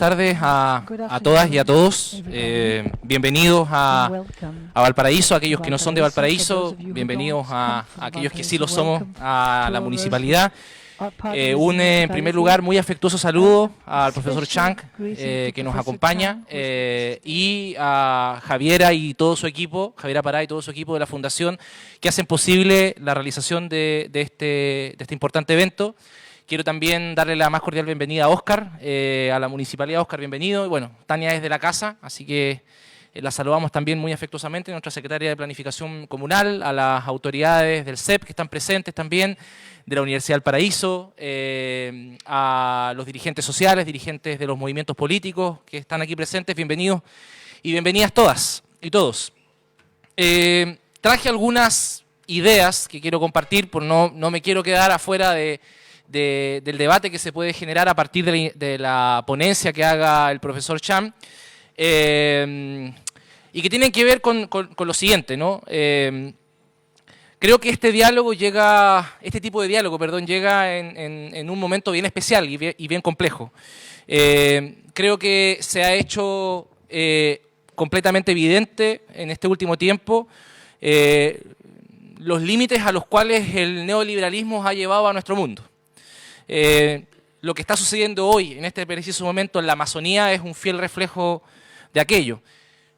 tardes a todas y a todos. Bienvenidos a Valparaíso, a aquellos que no son de Valparaíso, bienvenidos a aquellos que sí lo somos, a la municipalidad. En primer lugar, muy afectuoso saludo al profesor Chang, que nos acompaña, y a Javiera y todo su equipo, Javiera Pará y todo su equipo de la Fundación, que hacen posible la realización de este importante evento. Quiero también darle la más cordial bienvenida a Óscar, a la municipalidad. Óscar, bienvenido. Y bueno, Tania es de la casa, así que la saludamos también muy afectuosamente, nuestra secretaria de Planificación Comunal, a las autoridades del CEP que están presentes también, de la Universidad del Paraíso, a los dirigentes sociales, dirigentes de los movimientos políticos que están aquí presentes. Bienvenidos y bienvenidas todas y todos. Traje algunas ideas que quiero compartir, no me quiero quedar afuera del debate que se puede generar a partir de la ponencia que haga el profesor Chang, y que tienen que ver con lo siguiente, ¿no? Creo que este tipo de diálogo, llega en un momento bien especial y bien complejo. Creo que se ha hecho completamente evidente en este último tiempo los límites a los cuales el neoliberalismo ha llevado a nuestro mundo. Lo que está sucediendo hoy, en este preciso momento, en la Amazonía es un fiel reflejo de aquello.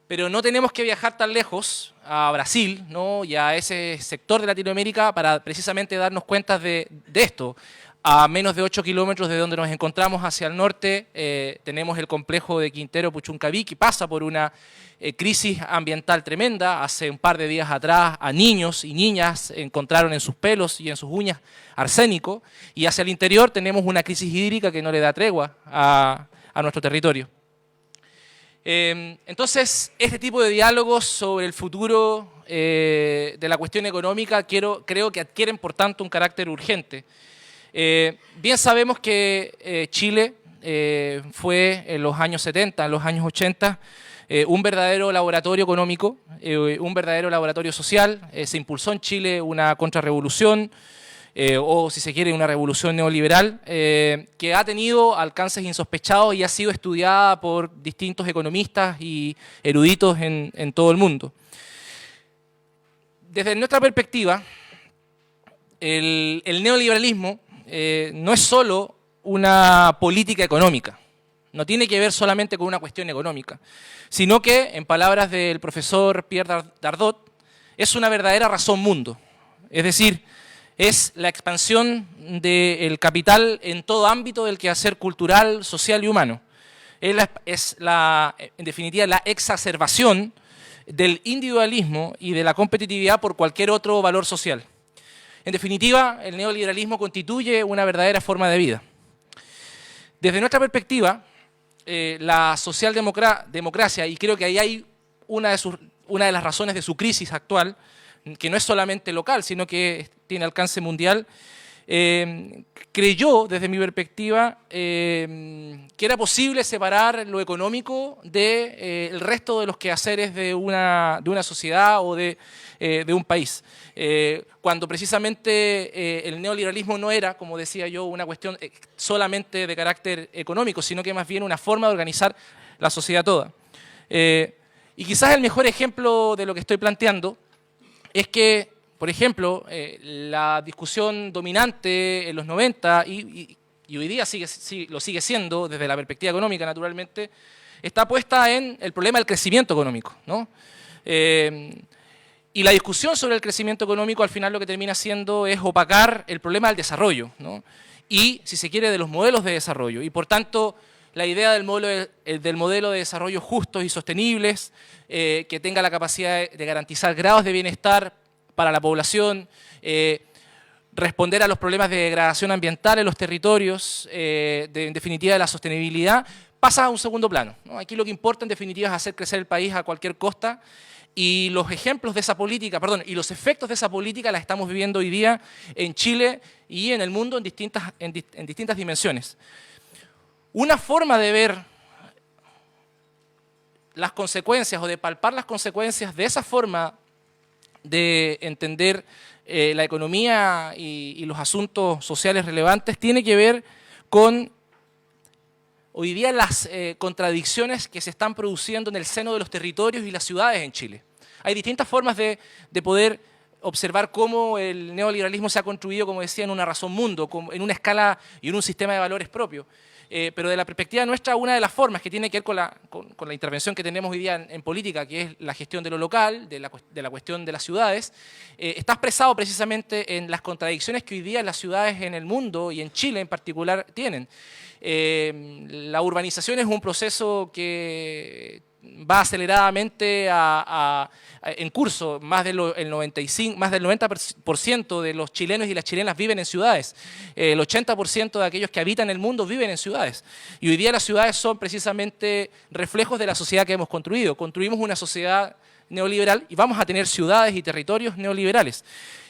Pero no tenemos que viajar tan lejos, a Brasil, ¿no? Y a ese sector de Latinoamérica para precisamente darnos cuenta de esto. A menos de 8 kilómetros de donde nos encontramos hacia el norte, tenemos el complejo de Quintero Puchuncaví, que pasa por una crisis ambiental tremenda. Hace un par de días atrás a niños y niñas encontraron en sus pelos y en sus uñas arsénico, y hacia el interior tenemos una crisis hídrica que no le da tregua a nuestro territorio. Entonces, este tipo de diálogos sobre el futuro de la cuestión económica creo que adquieren, por tanto, un carácter urgente. Bien sabemos que Chile fue en los años 70, en los años 80, un verdadero laboratorio económico, un verdadero laboratorio social. Se impulsó en Chile una contrarrevolución, o si se quiere una revolución neoliberal, que ha tenido alcances insospechados y ha sido estudiada por distintos economistas y eruditos en todo el mundo. Desde nuestra perspectiva, el neoliberalismo no es solo una política económica, no tiene que ver solamente con una cuestión económica, sino que, en palabras del profesor Pierre Dardot, es una verdadera razón mundo. Es decir, es la expansión del capital en todo ámbito del quehacer cultural, social y humano. En definitiva, la exacerbación del individualismo y de la competitividad por cualquier otro valor social. En definitiva, el neoliberalismo constituye una verdadera forma de vida. Desde nuestra perspectiva, la socialdemocracia, y creo que ahí hay una de las razones de su crisis actual, que no es solamente local, sino que tiene alcance mundial, creyó, desde mi perspectiva, que era posible separar lo económico del resto de los quehaceres de una sociedad o de un país. Cuando precisamente el neoliberalismo no era, como decía yo, una cuestión solamente de carácter económico, sino que más bien una forma de organizar la sociedad toda. Y quizás el mejor ejemplo de lo que estoy planteando es que, por ejemplo, la discusión dominante en los 90 y hoy día lo sigue siendo desde la perspectiva económica, naturalmente, está puesta en el problema del crecimiento económico, ¿no? Y la discusión sobre el crecimiento económico al final lo que termina haciendo es opacar el problema del desarrollo, ¿no? Y, si se quiere, de los modelos de desarrollo. Y por tanto, la idea del modelo de desarrollo justos y sostenibles, que tenga la capacidad de garantizar grados de bienestar para la población, responder a los problemas de degradación ambiental en los territorios, en definitiva de la sostenibilidad, pasa a un segundo plano, ¿no? Aquí lo que importa en definitiva es hacer crecer el país a cualquier costa, y los ejemplos de esa política, y los efectos de esa política la estamos viviendo hoy día en Chile y en el mundo en distintas dimensiones. Una forma de ver las consecuencias o de palpar las consecuencias de esa forma de entender la economía y los asuntos sociales relevantes tiene que ver con hoy día las contradicciones que se están produciendo en el seno de los territorios y las ciudades en Chile. Hay distintas formas de poder observar cómo el neoliberalismo se ha construido, como decía, en una razón mundo, en una escala y en un sistema de valores propio. Pero de la perspectiva nuestra, una de las formas que tiene que ver con la intervención que tenemos hoy día en política, que es la gestión de lo local, de la cuestión de las ciudades, está expresado precisamente en las contradicciones que hoy día las ciudades en el mundo y en Chile en particular tienen. La urbanización es un proceso que va aceleradamente en curso. Más del 90% de los chilenos y las chilenas viven en ciudades. El 80% de aquellos que habitan el mundo viven en ciudades. Y hoy día las ciudades son precisamente reflejos de la sociedad que hemos construido. Construimos una sociedad neoliberal y vamos a tener ciudades y territorios neoliberales.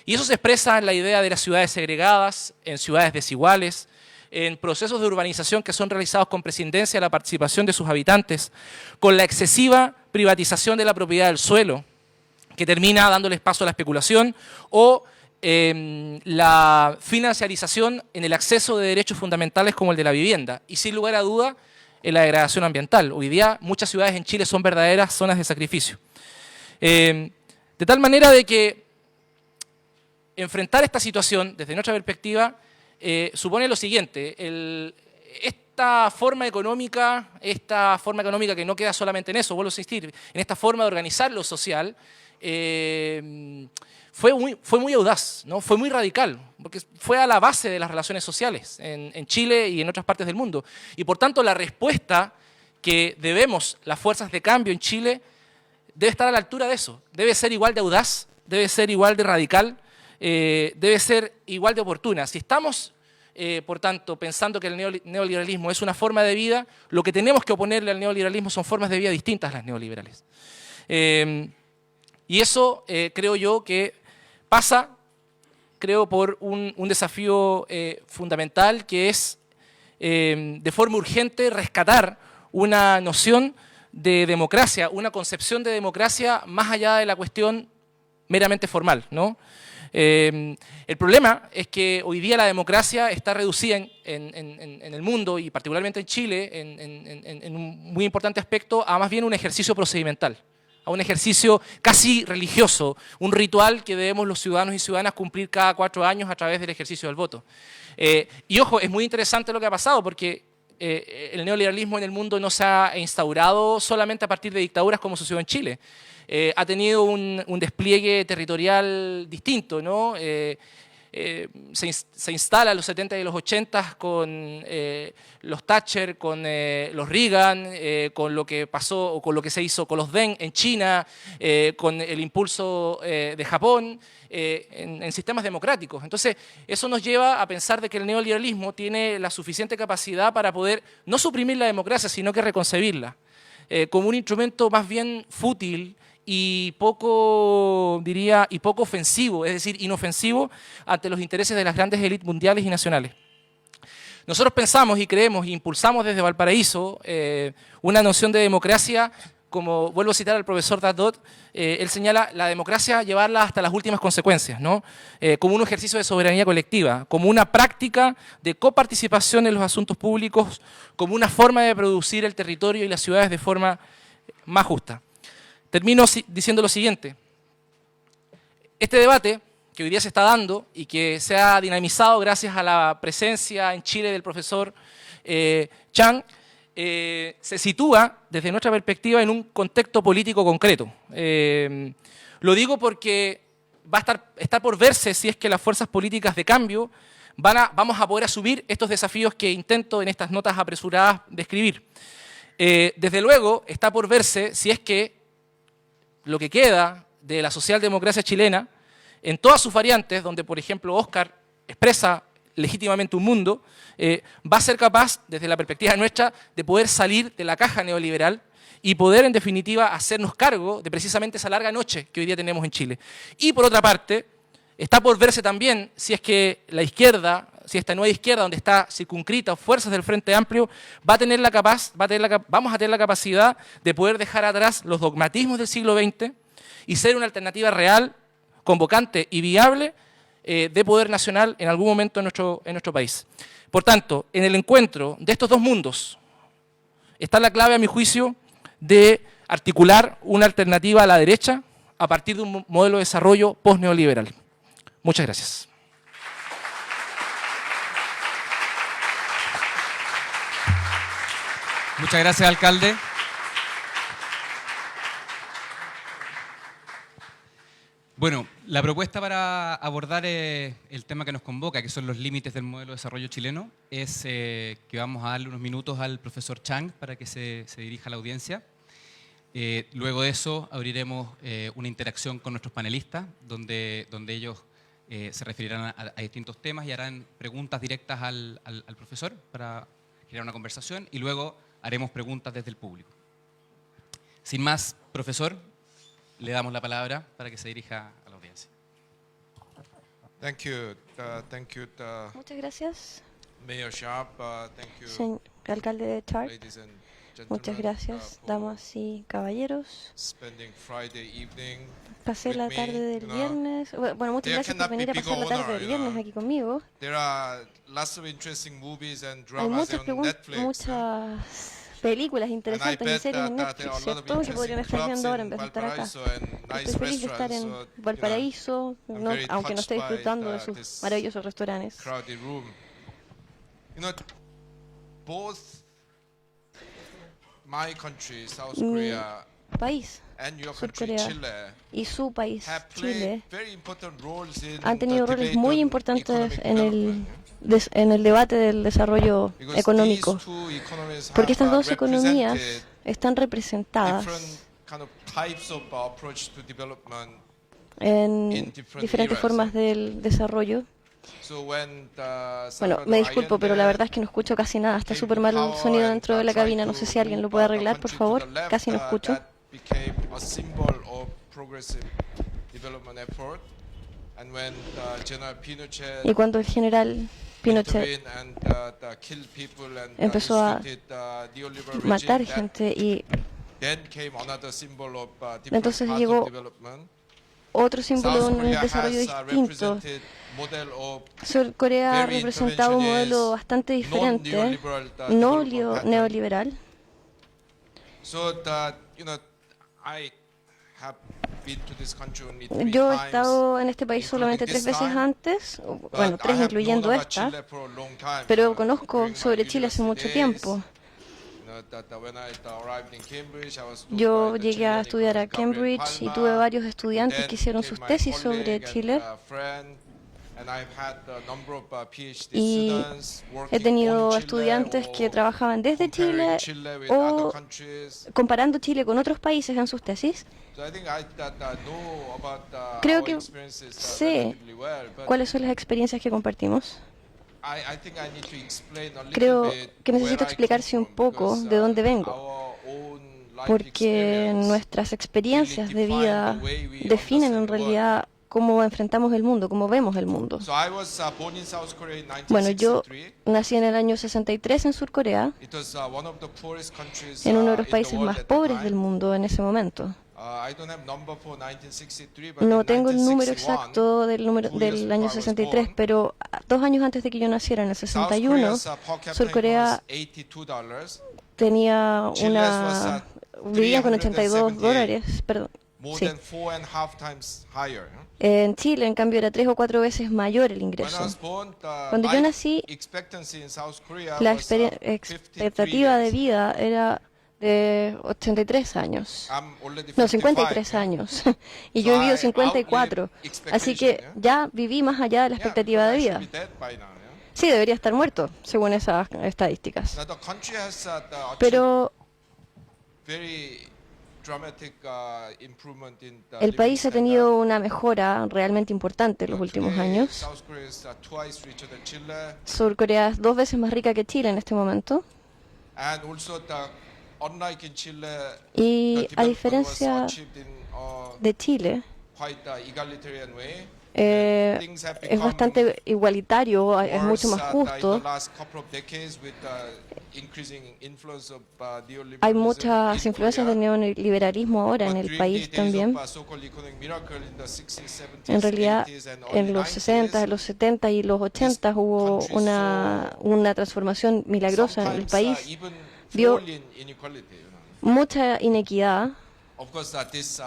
Y eso se expresa en la idea de las ciudades segregadas, en ciudades desiguales, en procesos de urbanización que son realizados con prescindencia de la participación de sus habitantes, con la excesiva privatización de la propiedad del suelo, que termina dándoles paso a la especulación, o la financiarización en el acceso de derechos fundamentales como el de la vivienda, y sin lugar a duda, en la degradación ambiental. Hoy día muchas ciudades en Chile son verdaderas zonas de sacrificio. De tal manera de que enfrentar esta situación, desde nuestra perspectiva, supone lo siguiente: esta forma económica que no queda solamente en eso, vuelvo a insistir, en esta forma de organizar lo social, fue muy audaz, ¿no? Fue muy radical, porque fue a la base de las relaciones sociales en Chile y en otras partes del mundo. Y por tanto la respuesta que debemos las fuerzas de cambio en Chile debe estar a la altura de eso, debe ser igual de audaz, debe ser igual de radical, debe ser igual de oportuna. Si estamos, por tanto, pensando que el neoliberalismo es una forma de vida, lo que tenemos que oponerle al neoliberalismo son formas de vida distintas a las neoliberales. Y eso creo yo que pasa, por un desafío fundamental, que es de forma urgente rescatar una noción de democracia, una concepción de democracia más allá de la cuestión meramente formal, ¿no? El problema es que hoy día la democracia está reducida en el mundo, y particularmente en Chile, en un muy importante aspecto, a más bien un ejercicio procedimental, a un ejercicio casi religioso, un ritual que debemos los ciudadanos y ciudadanas cumplir cada 4 años a través del ejercicio del voto. Y ojo, es muy interesante lo que ha pasado, porque el neoliberalismo en el mundo no se ha instaurado solamente a partir de dictaduras como sucedió en Chile. Ha tenido un despliegue territorial distinto, ¿no? Se instala en los 70 y los 80 con los Thatcher, con los Reagan, con lo que pasó o con lo que se hizo con los Deng en China, con el impulso de Japón en sistemas democráticos. Entonces, eso nos lleva a pensar de que el neoliberalismo tiene la suficiente capacidad para poder no suprimir la democracia, sino que reconcebirla como un instrumento más bien fútil y poco ofensivo, es decir, inofensivo ante los intereses de las grandes élites mundiales y nacionales. Nosotros pensamos y creemos e impulsamos desde Valparaíso una noción de democracia, como vuelvo a citar al profesor Dadot, él señala la democracia llevarla hasta las últimas consecuencias, ¿no? Como un ejercicio de soberanía colectiva, como una práctica de coparticipación en los asuntos públicos, como una forma de producir el territorio y las ciudades de forma más justa. Termino diciendo lo siguiente: este debate que hoy día se está dando y que se ha dinamizado gracias a la presencia en Chile del profesor Chang, se sitúa desde nuestra perspectiva en un contexto político concreto. Lo digo porque está por verse si es que las fuerzas políticas de cambio vamos a poder asumir estos desafíos que intento en estas notas apresuradas describir. Desde luego está por verse si es que lo que queda de la socialdemocracia chilena, en todas sus variantes, donde por ejemplo Oscar expresa legítimamente un mundo, va a ser capaz, desde la perspectiva nuestra, de poder salir de la caja neoliberal y poder en definitiva hacernos cargo de precisamente esa larga noche que hoy día tenemos en Chile. Y por otra parte, está por verse también si es que la izquierda, si esta nueva izquierda donde está circunscrita fuerzas del Frente Amplio, vamos a tener la capacidad de poder dejar atrás los dogmatismos del siglo XX y ser una alternativa real, convocante y viable de poder nacional en algún momento en nuestro país. Por tanto, en el encuentro de estos dos mundos, está la clave, a mi juicio, de articular una alternativa a la derecha a partir de un modelo de desarrollo post-neoliberal. Muchas gracias. Muchas gracias, alcalde. Bueno, la propuesta para abordar el tema que nos convoca, que son los límites del modelo de desarrollo chileno, es que vamos a darle unos minutos al profesor Chang para que se dirija a la audiencia. Luego de eso abriremos una interacción con nuestros panelistas, donde ellos se referirán a distintos temas y harán preguntas directas al profesor para generar una conversación, y luego haremos preguntas desde el público. Sin más, profesor, le damos la palabra para que se dirija a la audiencia. Muchas gracias. Mayor Sharp, thank you, Señor alcalde Sharp, ladies and gentlemen, muchas gracias, damas y caballeros. spending Friday evening Pasé with la me, tarde del you know. viernes. Bueno, muchas There gracias por cannot be venir a bigger pasar la tarde honor, del you viernes know. aquí conmigo. There are lots of interesting movies and Hay dramas on Netflix. muchas películas interesantes y series en there Netflix, are a lot of ¿cierto? Que podrían interesting estar clubs viendo ahora in en vez de estar acá. Valparaiso and nice Estoy feliz de estar restaurants, en so, you know, Valparaíso, I'm no- very aunque no esté touched by disfrutando de the- sus this maravillosos restaurantes. crowded room. You know, both my country, South Korea, País, and your Sur country, Corea, Chile, y su país, have played Chile, very important roles in han tenido the roles debate muy on importantes economic en development, en el debate del desarrollo because económico, these two economies porque estas have dos economías represented están representadas different kind of types of approach to development. en in different diferentes eras, formas del desarrollo. So when Bueno, Salvador me disculpo, pero la Allende verdad es que no escucho casi nada. Está came súper to mal el power sonido and dentro de la tried cabina. No to sé si alguien lo move puede the arreglar, por country to favor. the left, Casi no escucho. that became a symbol of progressive development effort. And when General Pinochet Y cuando el general Pinochet intervened and killed people and empezó a instituted, neoliberal matar regime, that gente, y then came another symbol of different entonces paths llegó of development. otro símbolo de South un Korea desarrollo has distinto. represented model of Sur Corea ha very representado un modelo bastante diferente, non-neoliberal no development pattern. neoliberal. So that, you know, I have been to this country only 3 Yo he times, estado en este país including solamente this 3 veces time, antes, but bueno, I 3 have incluyendo known about esta, Chile for a long time, pero conozco during my sobre Chile hace mucho university days, tiempo. you know, that when I arrived in Cambridge, I was told Yo by the llegué a Chilean estudiar a economist Gabriel Cambridge y Palma, tuve varios who estudiantes then que hicieron became sus my tesis sobre colleague Chile, and, friend, and I've had a number of PhD y students he working tenido on Chile estudiantes que or trabajaban desde comparing Chile Chile with o other countries. comparando Chile con otros países en sus tesis. So I think I know about Creo our que experiences sé relatively well, but cuáles son las experiencias que compartimos. I think I need to explain a little Creo bit que necesito where I explicarse un come poco from, de dónde because vengo, our own life porque experience nuestras experiencias de really vida define the way we definen en understand the world. realidad cómo enfrentamos el mundo, cómo vemos el mundo. So I was born in South Korea in Bueno, yo 1963. nací en el año 63 en Sur Corea, It was one of the poorest countries en uno de los in the países world más at the pobres time. del mundo en ese momento. I don't have number for 1963, but No in tengo el número 1961, exacto del número 2 years del before I año was 63, born, pero 2 años antes de que yo naciera, en el South 61, Korea's per capita Sur income Corea was $82. tenía Chile's was una... vivía con 82 $378, dólares, perdón. more Sí. than 4.5 times higher. En Chile, en cambio, era 3 o 4 veces mayor el When I ingreso. was born, the Cuando yo life nací, expectancy in South Korea la was, 53 expectativa de years. vida era de 83 años. I'm already No, 55, 53 yeah. años. Y So yo he vivido I 54. outlived Así que expectation, ya viví más allá de la Yeah, expectativa de because I vida. should be dead by now, yeah. Sí, debería estar muerto, según esas estadísticas. Now the country has achieved Pero very dramatic improvement in the el living país ha standard. tenido una mejora realmente importante en los últimos Today, años. South Korea is twice richer than Chile, Sur Corea es 2 veces más rica que Chile en este momento. and also unlike in Chile, Y the a development was diferencia achieved in de Chile, quite egalitarian way. Things have es become bastante igualitario, es mucho más worse, justo. in the last couple of decades with the increasing influence of neoliberalism Hay muchas in influencias del Korea. neoliberalismo ahora en But el during país the days también. of, so-called economic miracle in the 60s, 70s, En realidad, 80s, and early en los 60, 90s, en los 70 y los 80 hubo country una transformación milagrosa en el sometimes, país. even vio fall in inequality. You know. mucha inequidad. Of course, this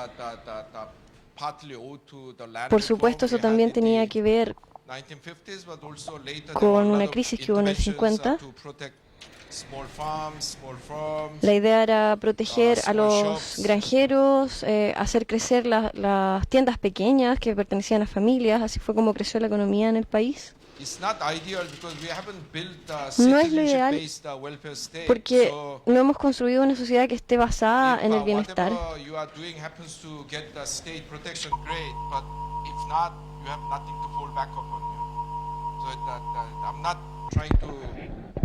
partly owed to the land Por supuesto, eso reform we también had in tenía the que ver 1950s, but also later there con were a una lot of crisis que hubo en el interventions 50. to protect small farms, La idea era proteger a small los shops. granjeros, hacer crecer las tiendas pequeñas que pertenecían a familias. Así fue como creció la economía en el país. It's not ideal because we haven't built a No es lo ideal citizenship-based welfare state. porque So no hemos construido una sociedad que esté basada if, en el bienestar. whatever you are doing happens to get the state protection, great. But if not, you have nothing to fall back upon. So I'm not trying to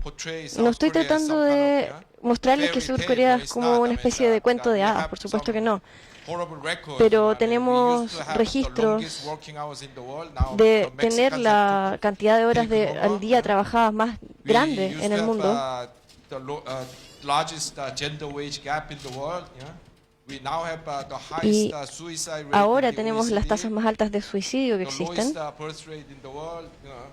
portray South No estoy Korea as tratando some de kind of, mostrarles que fairy Sur tale. Corea No, es it's como not. I una mean, especie de cuento de we hadas, have por supuesto que some no. horrible records, Pero I mean, we tenemos used to have the registros longest working hours in the world. Now de the tener Mexicans la have to cantidad de horas take over, al día you know. trabajadas más We grande used en to el have, mundo. the largest gender wage gap in the world. Yeah? We now have the Y highest suicide rate ahora in the tenemos las OECD, tasas más altas de suicidio que the existen. lowest birth rate in the world. You know.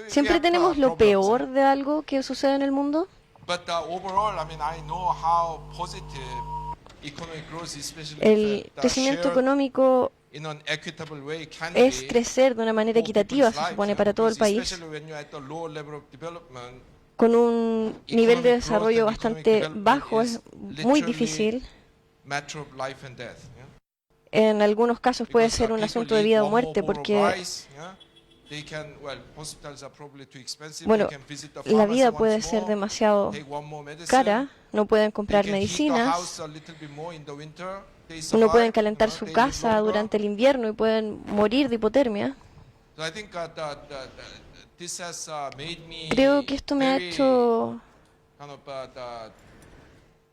We Siempre have, tenemos lo problems, peor de algo que sucede en el mundo. But overall, I mean, I know how positive economic growth, especially El crecimiento económico in an equitable way, can es be crecer de una manera for equitativa, people's se lives, supone, you know, para todo el because país, especially when you're at the lower level of development, con un nivel de economic growth desarrollo and economic bastante development bajo. is Es muy literally difícil. matter of life and death. Yeah? En algunos casos puede Because, ser un people asunto de eat vida o one more muerte bowl of porque, rice, yeah? They can, well, hospitals are probably too expensive. bueno, They can visit the la pharmacy vida once puede ser more, demasiado take one more medicine. cara, no pueden They comprar can heat the medicinas, house a little bit more in the winter. They no survive, pueden calentar you know, su they live casa longer. durante el invierno y pueden morir de hipotermia. So I think this has made me Creo que esto me ha very hecho kind of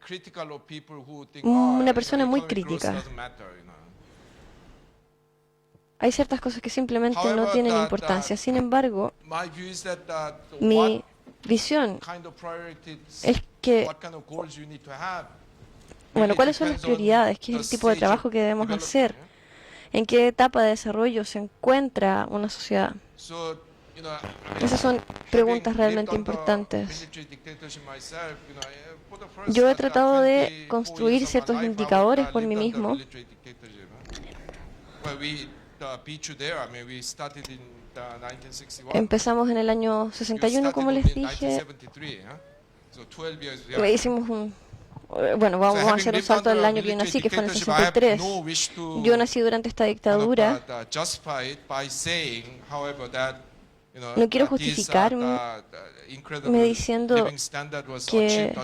critical of people who think, una persona muy economic growth crítica. doesn't matter, you know. Hay ciertas cosas que simplemente no However, tienen importancia. Sin embargo, My view is that mi what visión kind of priorities, es que, what kind of goals you need to have, bueno, really ¿cuáles son las depends on prioridades? ¿Qué the es el tipo de stage of trabajo que debemos development, hacer? yeah. ¿En qué etapa de desarrollo se encuentra una sociedad? So, you know, Esas son preguntas realmente importantes. Yo he tratado de construir ciertos indicadores por mí mismo. Empezamos en el año 61, como les dije. Hicimos un... Bueno, vamos a hacer un salto del año que yo nací, que fue en el 63. Yo nací durante esta dictadura. No quiero justificarme diciendo que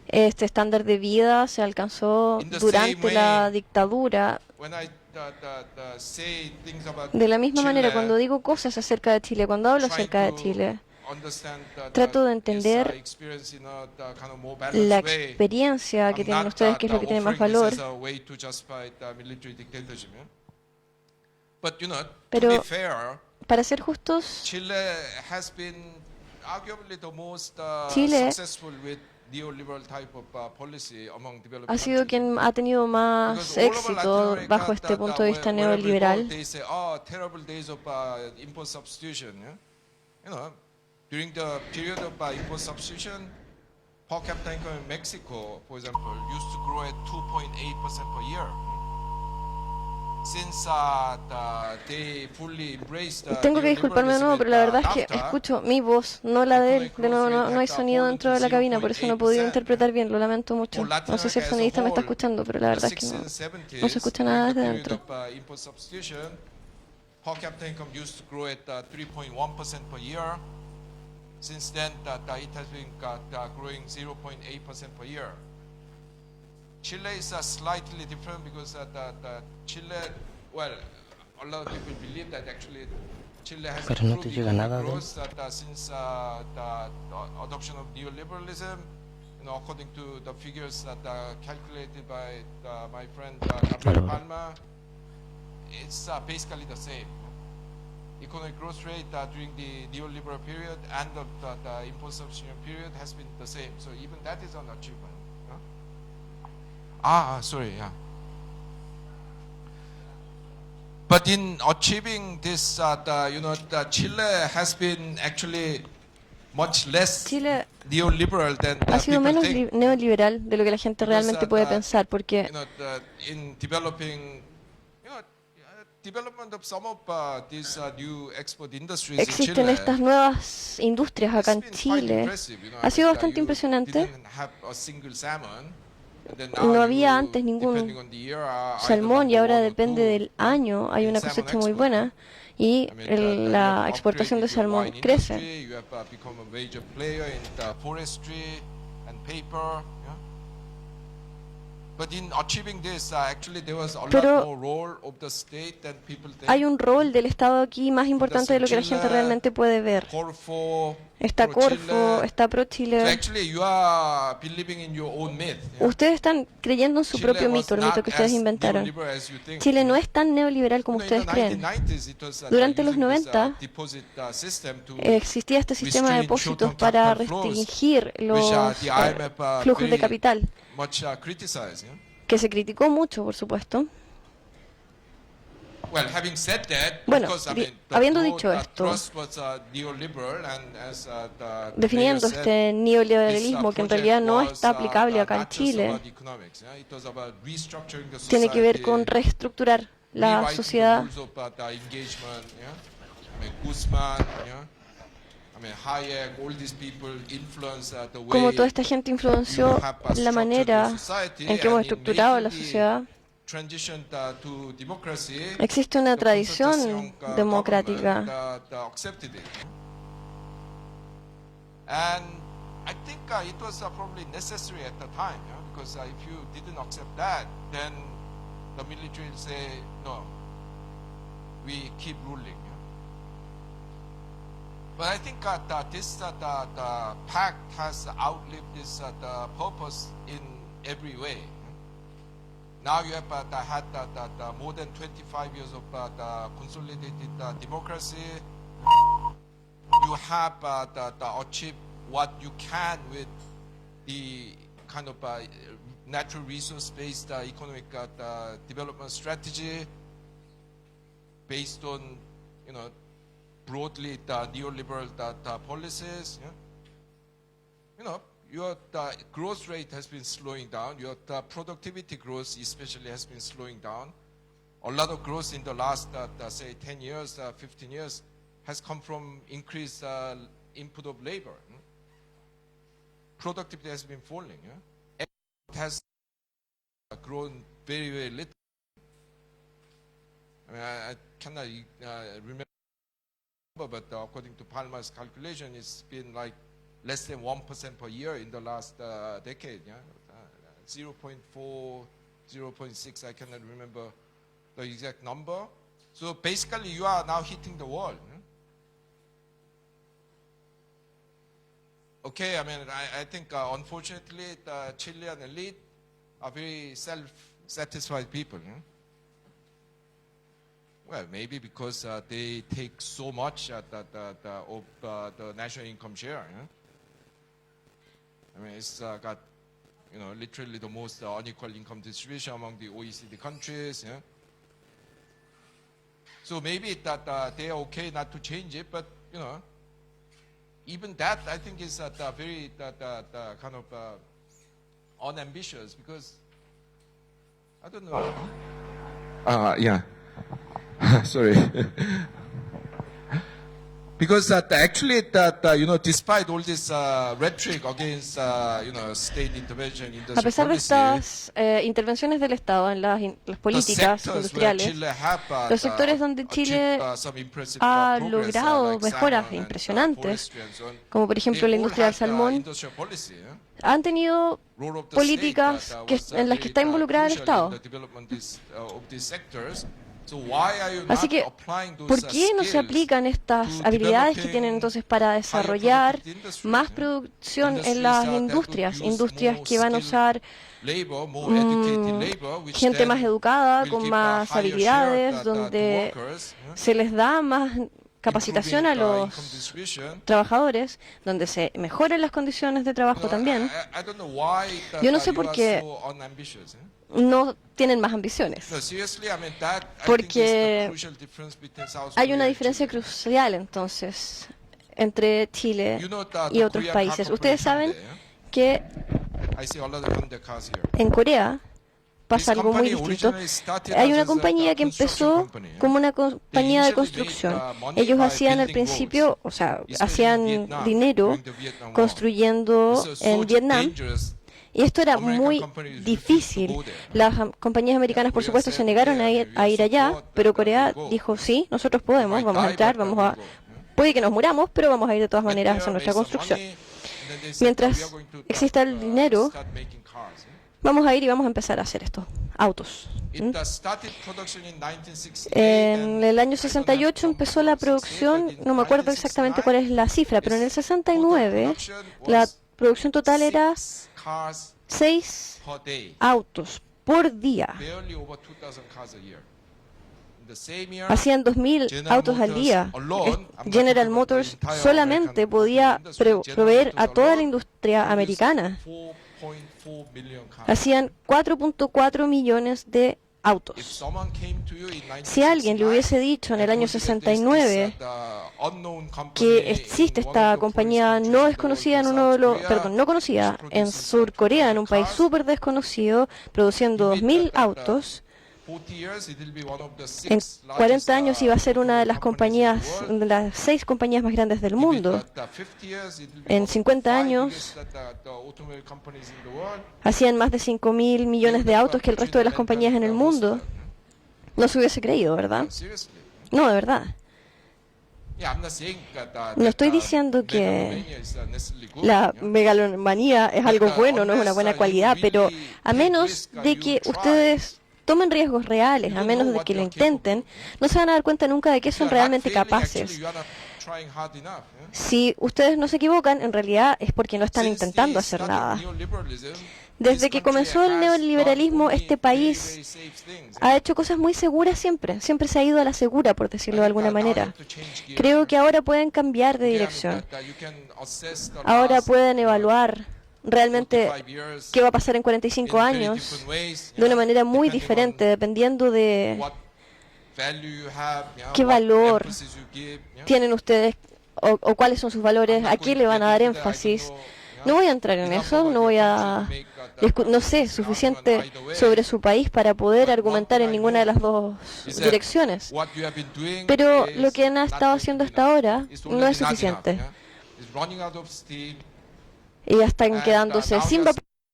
este estándar de vida se alcanzó durante la dictadura. De la misma manera, cuando digo cosas acerca de Chile, cuando hablo acerca de Chile, trato de entender la experiencia que tienen ustedes, que es lo que tiene más valor. Pero, para ser justos, Chile ha sido quien ha tenido más éxito bajo este punto de vista neoliberal. During the period of import substitution, per capita income in Mexico, for example, used to grow at 2.8% per year. Since they fully embraced Tengo que disculparme de nuevo, pero la verdad es que escucho mi voz, no la de él. De nuevo, no hay sonido dentro de la cabina, por eso no he podido interpretar bien, lo lamento mucho. No sé si el sonidista me está escuchando, pero la verdad es que no se escucha nada desde dentro. Per capita income used to grow at 3.1% per year. Since then, it has been growing 0.8% per year. Chile is slightly different because Chile, well, a lot of people believe that actually Chile has improved economic growth since the adoption of neoliberalism. You know, according to the figures that are calculated by my friend Gabriel Palma, it's basically the same. Economic growth rate during the neoliberal period and the import substitution period has been the same. So even that is an achievement. Sorry, yeah. But in achieving this, Chile has been actually much less Chile neoliberal than ha sido people menos think. neoliberal de lo que la gente realmente puede pensar, porque In developing, development of some of these new export industries in existen Chile, estas nuevas industrias acá en it's been quite Chile. impressive, Ha sido bastante you impresionante. didn't have a single salmon, and then No now había you, antes ningún depending on the year, are either salmón y number ahora one or depende two, del año. Hay in una salmon cosecha muy export, buena y I mean, you la have exportación de upgraded your salmón wine crece. industry, you have become a major player in the forestry and paper. Yeah? But in achieving this, actually there was a lot Pero more role of the state than people think. hay un rol del Estado aquí más importante de lo que la gente realmente puede ver. Corfo, Está Corfo, está So ProChile. actually you are believing in your own myth. Yeah? Ustedes están creyendo en su Chile propio was mito, el mito not que ustedes as inventaron. neoliberal as you think. Chile no es tan neoliberal como In ustedes the creen. 1990s, it was, Durante los using this, 90 deposit, system to existía este sistema de restrain depósitos short-term para capital flows, restringir los which, the IMF, flujos de very capital, much criticized. Yeah? que se criticó mucho, por supuesto. Well, having said that, Bueno, of course, I mean, the habiendo broad, dicho esto, thrust was, neoliberal, and as, the definiendo mayor said, este neoliberalismo que en realidad no está aplicable acá en not just Chile, about economics, yeah? It was about restructuring the tiene que ver society, con reestructurar la rewriting the sociedad. rules of, the engagement, yeah? I mean, Guzman, yeah? I mean, Hayek, all these people influence the way Como toda esta gente influenció you have, la structured manera your society, en que hemos and in estructurado la making the sociedad, transition to democracy, existe una the tradición consultation, democrática. government, accepted it. And I think it was probably necessary at the time, yeah? Because if you didn't accept that, then the military will say, no, we keep ruling. Yeah? But I think the pact has outlived this the purpose in every way. Now you have had more than 25 years of the consolidated democracy. You have achieved what you can with the kind of natural resource-based economic development strategy based on, broadly the neoliberal policies. Yeah? Your growth rate has been slowing down. Your productivity growth especially has been slowing down. A lot of growth in the last, say, 10 years, 15 years has come from increased input of labor. Productivity has been falling. Yeah? It has grown very, very little. I mean, I cannot remember, but according to Palma's calculation, it's been like less than 1% per year in the last decade. Yeah? 0.4, 0.6, I cannot remember the exact number. So basically, you are now hitting the wall. Okay, I mean, I think unfortunately the Chilean elite are very self-satisfied people. Well, maybe because they take so much of the national income share. I mean, it's got, literally the most unequal income distribution among the OECD countries. Yeah? So maybe that they are okay not to change it, but even that I think is very kind of unambitious, because I don't know. Yeah. Sorry. Because actually, despite all this rhetoric against, state intervention in A pesar de estas intervenciones del Estado en las políticas industriales, los sectores donde Chile ha logrado mejoras impresionantes, como por ejemplo la industria del salmón, han tenido políticas en las que está involucrado el Estado. Así que, ¿por qué no se aplican estas habilidades que tienen entonces para desarrollar más producción en las industrias? Industrias que van a usar gente más educada, con más habilidades, donde se les da más capacitación a los trabajadores, donde se mejoren las condiciones de trabajo también. Yo no sé por qué no tienen más ambiciones, porque hay una diferencia crucial entonces entre Chile y otros países. Ustedes saben que en Corea pasa algo muy distinto. Hay una compañía que empezó como una compañía de construcción. Ellos hacían al principio, o sea, hacían dinero construyendo en Vietnam. Y esto era muy difícil. Las compañías americanas, por supuesto, se negaron a ir allá, pero Corea dijo, sí, nosotros podemos, vamos a entrar, puede que nos muramos, pero vamos a ir de todas maneras a hacer nuestra construcción. Mientras exista el dinero, vamos a ir y vamos a empezar a hacer estos autos. En el año 68 empezó la producción, no me acuerdo exactamente cuál es la cifra, pero en el 69 la producción total era 6 autos por día. Hacían 2.000 autos al día. General Motors solamente podía proveer a toda la industria americana. Hacían 4.4 millones de autos. Si alguien le hubiese dicho en el año 69 que existe esta compañía no desconocida no conocida en Sur Corea, en un país súper desconocido, produciendo 2.000 autos, en 40 años iba a ser una de las compañías, de las 6 compañías más grandes del mundo. En 50 años hacían más de 5.000 millones de autos que el resto de las compañías en el mundo. No se hubiese creído, ¿verdad? No, de verdad. No estoy diciendo que la megalomanía es algo bueno, no es una buena cualidad, pero a menos de que ustedes tomen riesgos reales, a menos de que lo intenten, no se van a dar cuenta nunca de que son realmente capaces. Si ustedes no se equivocan, en realidad es porque no están intentando hacer nada. Desde que comenzó el neoliberalismo, este país ha hecho cosas muy seguras siempre. Siempre se ha ido a la segura, por decirlo de alguna manera. Creo que ahora pueden cambiar de dirección. Ahora pueden evaluar realmente qué va a pasar en 45 años de una manera muy diferente, dependiendo de qué valor tienen ustedes o cuáles son sus valores, a qué le van a dar énfasis. No voy a entrar en eso, no sé suficiente sobre su país para poder argumentar en ninguna de las dos direcciones. Pero lo que han estado haciendo hasta ahora no es suficiente. Y ya están quedándose sin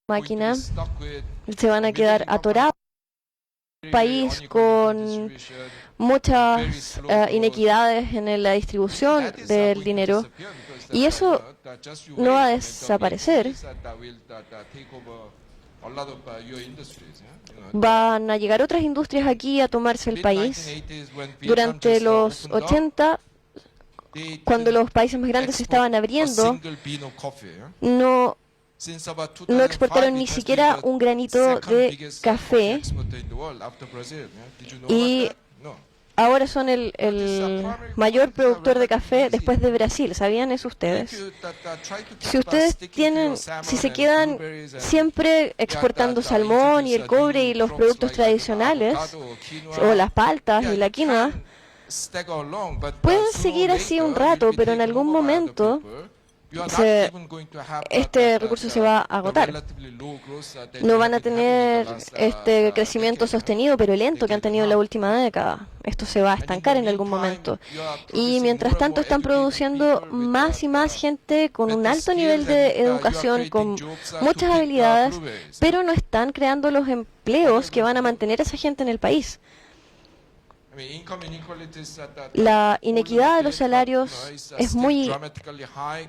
máquina, se van a quedar atorados en un país con muchas inequidades en la distribución del dinero, y eso no va a desaparecer. Van a llegar otras industrias aquí a tomarse el país. Durante los 80, cuando los países más grandes se estaban abriendo, no exportaron ni siquiera un granito de café, y ahora son el mayor productor de café después de Brasil. ¿Sabían eso ustedes? Si se quedan siempre exportando salmón y el cobre y los productos tradicionales, o las paltas y la quinoa, pueden seguir así un rato, pero en algún momento este recurso se va a agotar. No van a tener este crecimiento sostenido, pero lento, que han tenido en la última década. Esto se va a estancar en algún momento. Y mientras tanto están produciendo más y más gente con un alto nivel de educación, con muchas habilidades, pero no están creando los empleos que van a mantener a esa gente en el país. La inequidad de los salarios es muy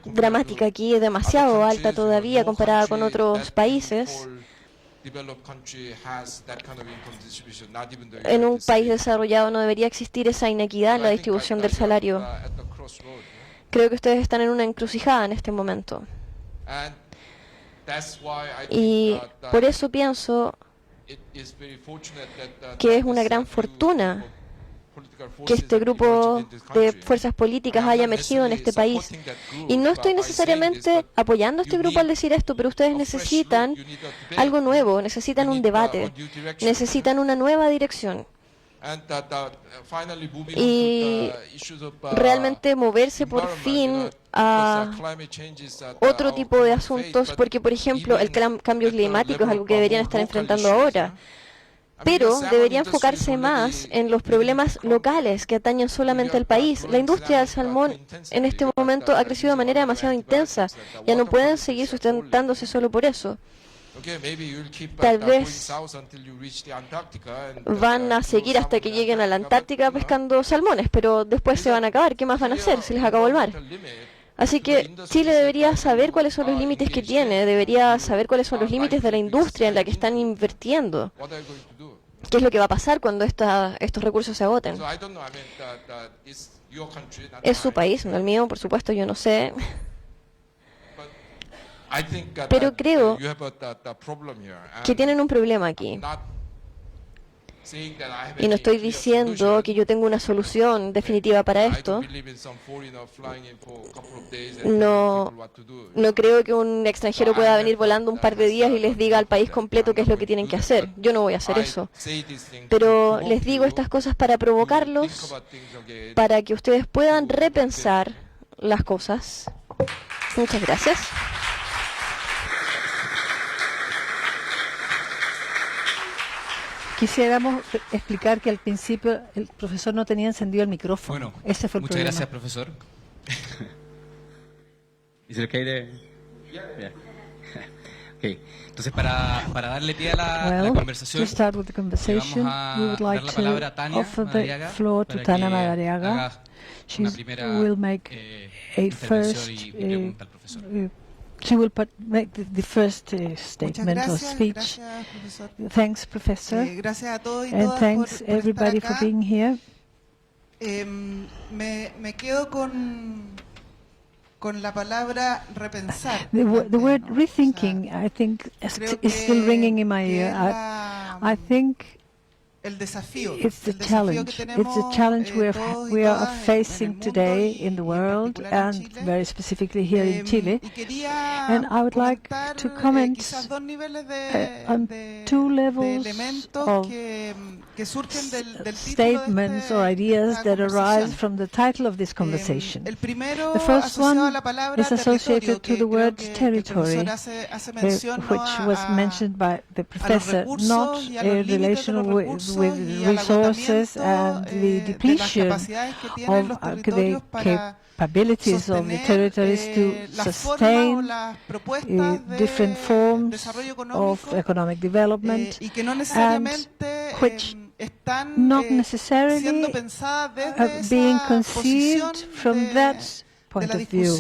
dramática aquí, es demasiado alta todavía comparada con otros países. En un país desarrollado no debería existir esa inequidad en la distribución del salario. Creo que ustedes están en una encrucijada en este momento. Y por eso pienso que es una gran fortuna que este grupo de fuerzas políticas haya emergido en este país. Y no estoy necesariamente apoyando a este grupo al decir esto, pero ustedes necesitan algo nuevo, necesitan un debate, necesitan una nueva dirección. Y realmente moverse por fin a otro tipo de asuntos, porque, por ejemplo, el cambio climático es algo que deberían estar enfrentando ahora. Pero debería enfocarse más en los problemas locales que atañen solamente al país. La industria del salmón en este momento ha crecido de manera demasiado intensa. Ya no pueden seguir sustentándose solo por eso. Tal vez van a seguir hasta que lleguen a la Antártica pescando salmones, pero después se van a acabar. ¿Qué más van a hacer? Se les acabó el mar. Así que Chile debería saber cuáles son los límites que tiene, debería saber cuáles son los límites de la industria en la que están invirtiendo. ¿Qué es lo que va a pasar cuando estos recursos se agoten? Es su país, no el mío, por supuesto, yo no sé. Pero creo que tienen un problema aquí. Y no estoy diciendo que yo tengo una solución definitiva para esto. No creo que un extranjero pueda venir volando un par de días y les diga al país completo qué es lo que tienen que hacer. Yo no voy a hacer eso. Pero les digo estas cosas para provocarlos, para que ustedes puedan repensar las cosas. Muchas gracias. Quisiéramos explicar que al principio el profesor no tenía encendido el micrófono. Bueno, ese fue el muchas problema. Gracias, profesor. ¿Es okay de...? Yeah. Okay. Entonces, para darle pie a la conversación, to start with the conversation, we would like to offer the floor to Tania Madariaga. She will make a first... She will make the first statement or speech. Thanks, Professor. And thanks, everybody, for being here. Me quedo con la palabra repensar. The word rethinking, I think, is still ringing in my ear. I think it's the challenge. It's the challenge we are facing today in the world, and very specifically here in Chile. And I would like to comment on two levels of statements or ideas that arise from the title of this conversation. The first one is associated to the word territory, which was mentioned by the professor, not relational with resources and the depletion of the capabilities of the territories to sustain different forms of economic development, and which not necessarily being conceived from that point of view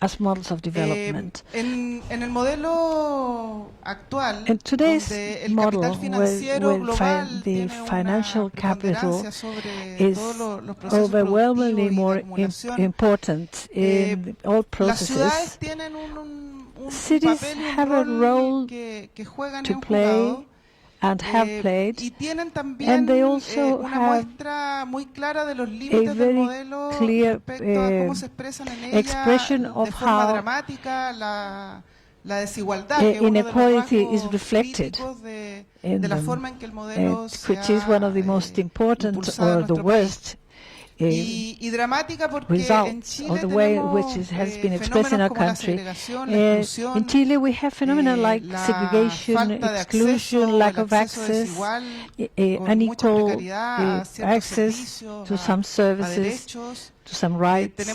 as models of development. En el modelo actual, in today's model, where the financial capital is overwhelmingly more important in all processes, cities have a role to play and have played, and they also have a very clear expression of how inequality is reflected in them, which is one of the most important or the worst results of the way in which it has been expressed in our country. In Chile, we have phenomena like segregation, exclusion, lack of access, unequal access to some services, to some rights.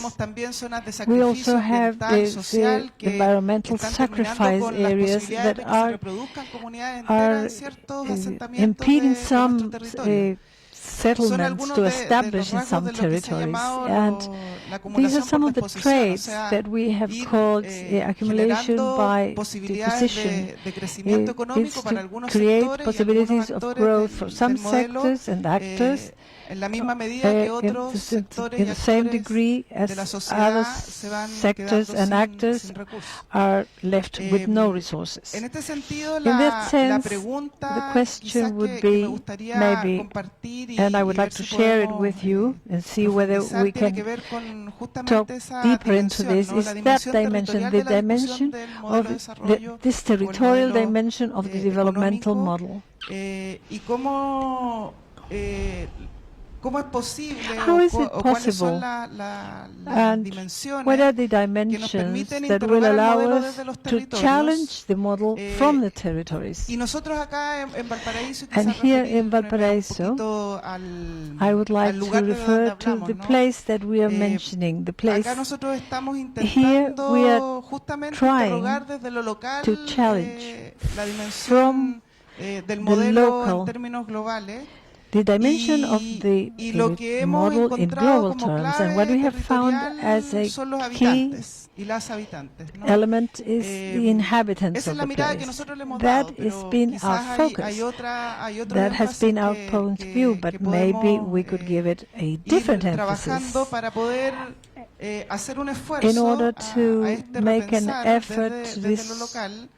We also have the environmental sacrifice areas that are impeding some settlements to establish in some territories, and these are some of the traits that we have called accumulation by deposition. It's to create possibilities of growth for some sectors and actors in the same degree as other sectors and actors are left with no resources. In that sense, the question would be maybe, and I would like to share it with you and see whether we can talk deeper into this, is that dimension, the dimension of this territorial dimension of the developmental model. ¿Cómo es posible How is it o cuáles son possible? las dimensiones What are the que nos dimensions permiten that will interrogar el allow modelo us desde los to challenge the model from the territories? Y nosotros acá en Valparaíso, And quizás here in referirme un Valparaiso, poquito I would like al to lugar desde donde refer to hablamos, the ¿no? place that we are mentioning, the place Acá nosotros estamos here we are intentando justamente trying interrogar desde lo local to challenge la from dimensión del the modelo en local términos globales. the dimension of the Y lo que hemos model in encontrado global como terms, clave and what we have found territorial as a son los key habitantes y las habitantes, ¿no? element is the inhabitants Esa es of la the mirada que place. nosotros le hemos That dado, has pero been our quizás focus. hay otro That has énfasis been our point of view, but que maybe podemos we could give it a different ir trabajando emphasis para poder hacer un esfuerzo in order to a este make an repensar effort desde lo local,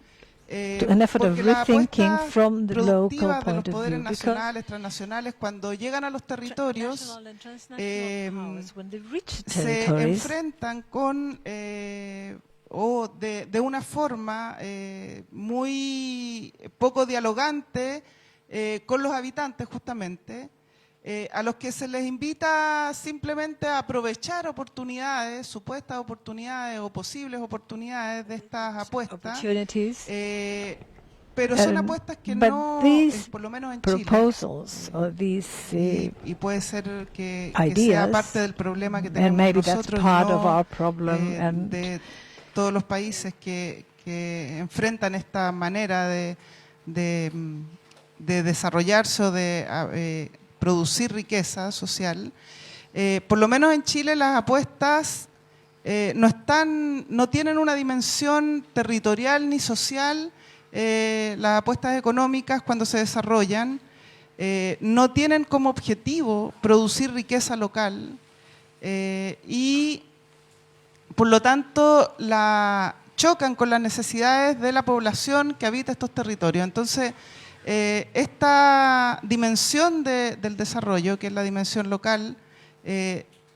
an effort of porque la rethinking apuesta from the local productiva de los point of poderes view. Because nacionales, transnacionales, cuando llegan a los territorios, national and transnational powers, when they reach se territories, enfrentan con o de una forma muy poco dialogante con los habitantes justamente, a los que se les invita simplemente a aprovechar oportunidades, supuestas oportunidades o posibles oportunidades de estas apuestas, pero son apuestas que no, por lo menos en Chile, y puede ser que sea parte del problema que tenemos nosotros, de todos los países que enfrentan esta manera de desarrollarse o de producir riqueza social. Por lo menos en Chile las apuestas no tienen una dimensión territorial ni social. Las apuestas económicas, cuando se desarrollan, no tienen como objetivo producir riqueza local y por lo tanto chocan con las necesidades de la población que habita estos territorios. Entonces, esta dimensión del desarrollo, que es la dimensión local,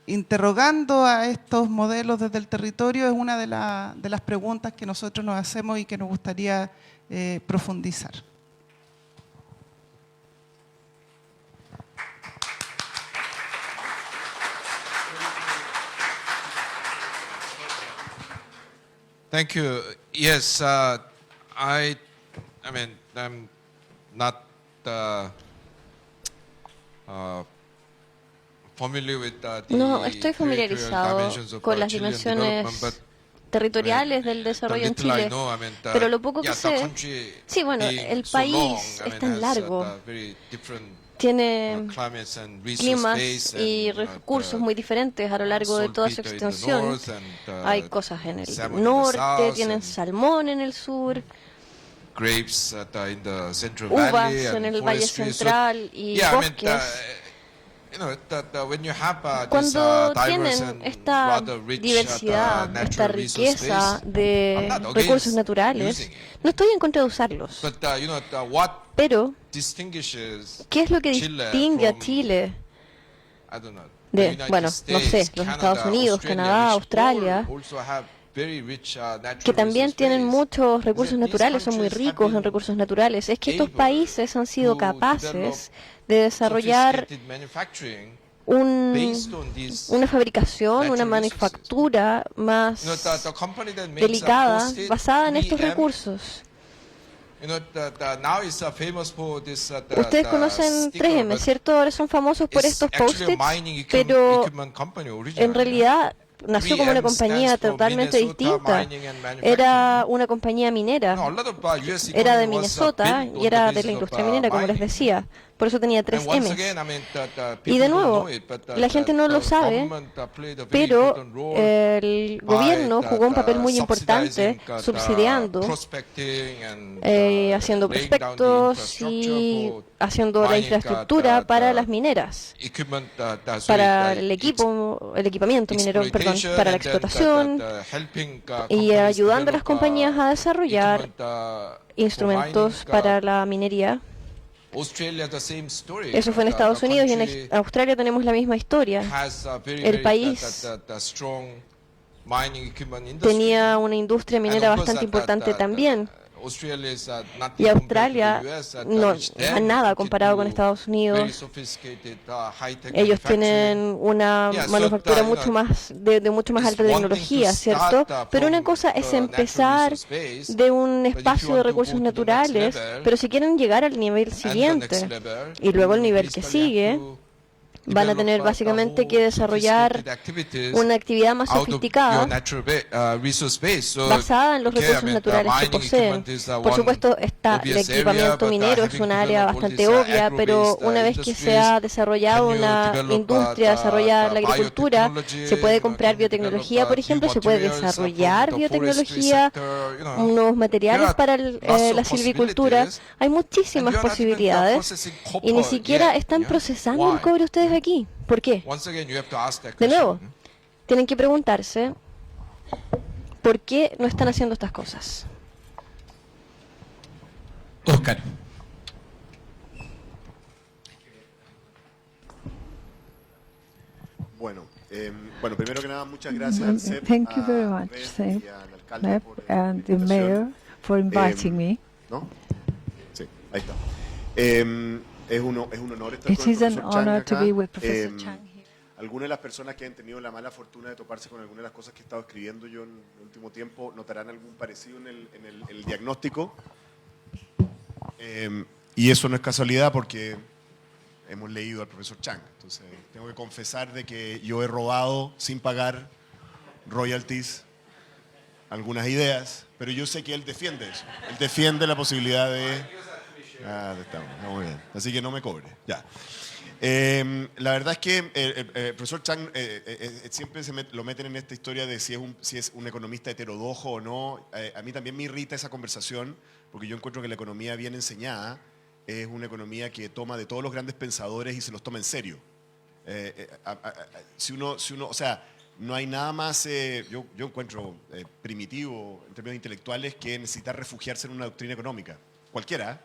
interrogando a estos modelos desde el territorio, es una de las preguntas que nosotros nos hacemos y que nos gustaría profundizar. Thank you. Yes, I mean, I'm not familiar with no estoy familiarizado con las dimensiones territoriales del desarrollo en Chile, pero lo poco que sé, sí, bueno, el país es tan largo, tiene climas y recursos muy diferentes a lo largo de toda su extensión. Hay cosas en el norte, tienen salmón en el sur, uvas en el Valle Central y bosques. Cuando tienen esta diversidad, esta riqueza de recursos naturales, no estoy en contra de usarlos. Pero, ¿qué es lo que distingue a Chile de, bueno, no sé, los Estados Unidos, Canadá, Australia, que también tienen muchos recursos naturales, son muy ricos en recursos naturales? Es que estos países han sido capaces de desarrollar una fabricación, una manufactura más delicada basada en estos recursos. Ustedes conocen 3M, ¿cierto? Ahora son famosos por estos post-its, pero en realidad nació como una compañía totalmente distinta. Era una compañía minera, era de Minnesota y era de la industria minera, como les decía. Por eso tenía 3 M's. Y de nuevo, la gente no lo sabe, pero el gobierno jugó un papel muy importante subsidiando, haciendo prospectos y haciendo la infraestructura para las mineras, para el equipamiento minero, perdón, para la explotación y ayudando a las compañías a desarrollar instrumentos para la minería. Eso fue en Estados Unidos y en Australia tenemos la misma historia. El país tenía una industria minera bastante importante también. Y Australia no es nada comparado con Estados Unidos. Ellos tienen una manufactura mucho más de mucho más alta tecnología, ¿cierto? Pero una cosa es empezar de un espacio de recursos naturales, pero si quieren llegar al nivel siguiente y luego el nivel que sigue, van a tener básicamente que desarrollar una actividad más sofisticada basada en los recursos naturales que poseen. Por supuesto, el equipamiento minero es un área bastante obvia, pero una vez que se ha desarrollado una industria, desarrollada la agricultura, se puede comprar biotecnología, por ejemplo, se puede desarrollar biotecnología, nuevos materiales para la silvicultura. Hay muchísimas posibilidades y ni siquiera están procesando el cobre ustedes aquí. ¿Por qué? De nuevo, tienen que preguntarse por qué no están haciendo estas cosas. Oscar. Bueno, primero que nada, muchas gracias al CEP, Thank you very much, CEP, and the mayor for inviting me. ¿No? Sí, ahí está. Es un honor estar It con el is an profesor Chang honor to acá. be with Professor Chang here. Algunas de las personas que han tenido la mala fortuna de toparse con algunas de las cosas que he estado escribiendo yo en el último tiempo notarán algún parecido en el diagnóstico. Y eso no es casualidad porque hemos leído al profesor Chang. Entonces, tengo que confesar de que yo he robado sin pagar royalties algunas ideas, pero yo sé que él defiende eso. Él defiende la posibilidad de... estamos muy bien. Así que no me cobre. Ya. La verdad es que el profesor Chang siempre lo meten en esta historia de si es un economista heterodoxo o no. A mí también me irrita esa conversación porque yo encuentro que la economía bien enseñada es una economía que toma de todos los grandes pensadores y se los toma en serio. O sea, no hay nada más, yo encuentro primitivo en términos intelectuales que necesitar refugiarse en una doctrina económica. Cualquiera.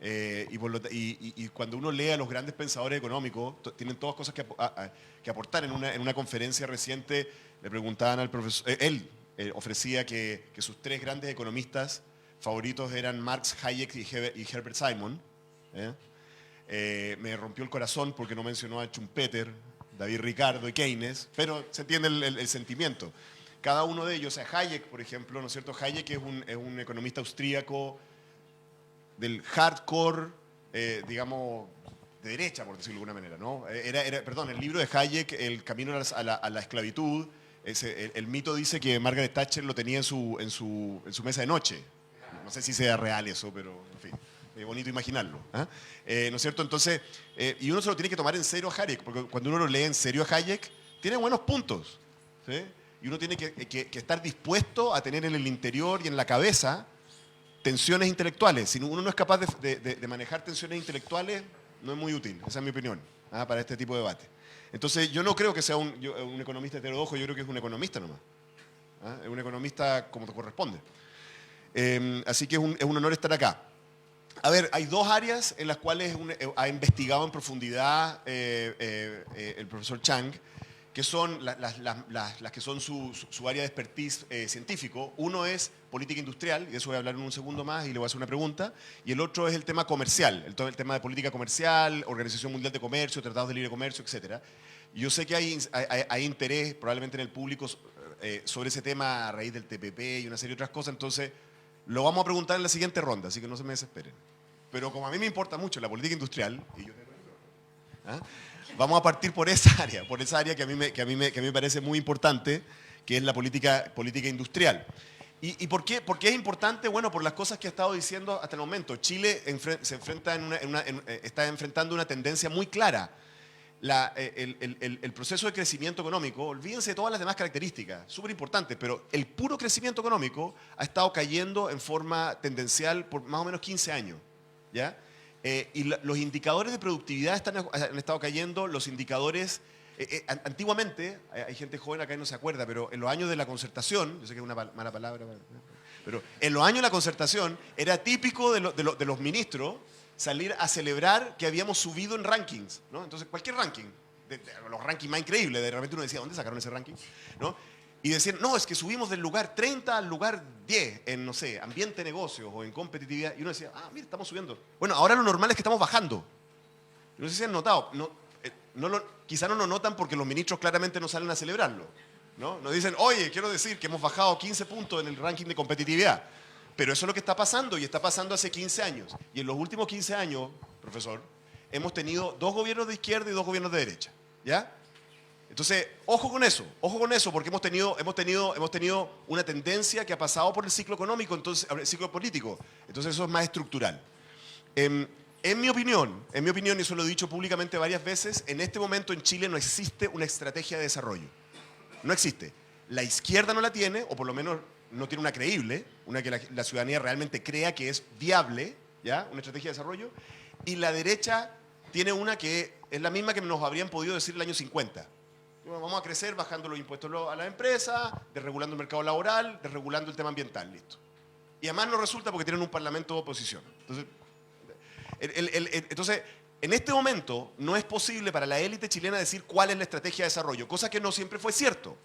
Y cuando uno lee a los grandes pensadores económicos, tienen todas cosas que aportar. En una conferencia reciente le preguntaban al profesor, él ofrecía que sus tres grandes economistas favoritos eran Marx, Hayek y Herbert Simon. Me rompió el corazón porque no mencionó a Schumpeter, David Ricardo y Keynes, pero se entiende el sentimiento. Cada uno de ellos, Hayek, por ejemplo, ¿no es cierto? Hayek es un economista austríaco del hardcore, digamos, de derecha, por decirlo de alguna manera, ¿no? Perdón, el libro de Hayek, El camino a la esclavitud, el mito dice que Margaret Thatcher lo tenía en su mesa de noche. No sé si sea real eso, pero en fin, es bonito imaginarlo. ¿No es cierto? Entonces, y uno se lo tiene que tomar en serio a Hayek, porque cuando uno lo lee en serio a Hayek, tiene buenos puntos, ¿sí? Y uno tiene que estar dispuesto a tener en el interior y en la cabeza tensiones intelectuales. Si uno no es capaz de manejar tensiones intelectuales, no es muy útil. Esa es mi opinión para este tipo de debate. Entonces, yo no creo que sea un economista heterodoxo, yo creo que es un economista nomás. Es un economista como te corresponde. Así que es un honor estar acá. A ver, hay dos áreas en las cuales ha investigado en profundidad el profesor Chang, que son las que son su área de expertise científico. Uno es política industrial, y de eso voy a hablar en un segundo más y le voy a hacer una pregunta, y el otro es el tema comercial, el tema de política comercial, Organización Mundial de Comercio, Tratados de Libre Comercio, etc. Yo sé que hay interés probablemente en el público sobre ese tema a raíz del TPP y una serie de otras cosas, entonces lo vamos a preguntar en la siguiente ronda, así que no se me desesperen. Pero como a mí me importa mucho la política industrial, y yo vamos a partir por esa área que a mí me parece muy importante, que es la política industrial. ¿Y por qué es importante? Bueno, por las cosas que he estado diciendo hasta el momento. Chile está enfrentando una tendencia muy clara. El proceso de crecimiento económico, olvídense de todas las demás características, súper importantes, pero el puro crecimiento económico ha estado cayendo en forma tendencial por más o menos 15 años, ¿ya? Y los indicadores de productividad han estado cayendo, los indicadores... antiguamente, hay gente joven acá y no se acuerda, pero en los años de la concertación, yo sé que es una mala palabra, pero en los años de la concertación era típico de los ministros salir a celebrar que habíamos subido en rankings, ¿no? Entonces, cualquier ranking, los rankings más increíbles, de repente uno decía, ¿dónde sacaron ese ranking? ¿No? y decir, no, es que subimos del lugar 30 al lugar 10 en, no sé, ambiente de negocios o en competitividad. Y uno decía, mira, estamos subiendo. Bueno, ahora lo normal es que estamos bajando. No sé si han notado. Quizá no lo notan porque los ministros claramente no salen a celebrarlo. ¿No? Nos dicen, oye, quiero decir que hemos bajado 15 puntos en el ranking de competitividad. Pero eso es lo que está pasando y está pasando hace 15 años. Y en los últimos 15 años, profesor, hemos tenido 2 gobiernos de izquierda y 2 gobiernos de derecha. ¿Ya? Entonces, ojo con eso, porque hemos tenido una tendencia que ha pasado por el ciclo económico, entonces, el ciclo político. Entonces eso es más estructural. En mi opinión, y eso lo he dicho públicamente varias veces, en este momento en Chile no existe una estrategia de desarrollo. No existe. La izquierda no la tiene, o por lo menos no tiene una creíble, una que la ciudadanía realmente crea que es viable, ¿ya? Una estrategia de desarrollo, y la derecha tiene una que es la misma que nos habrían podido decir el año 50. Vamos a crecer bajando los impuestos a las empresas, desregulando el mercado laboral, desregulando el tema ambiental, listo. Y además no resulta porque tienen un parlamento de oposición. Entonces, en este momento no es posible para la élite chilena decir cuál es la estrategia de desarrollo, cosa que no siempre fue cierto.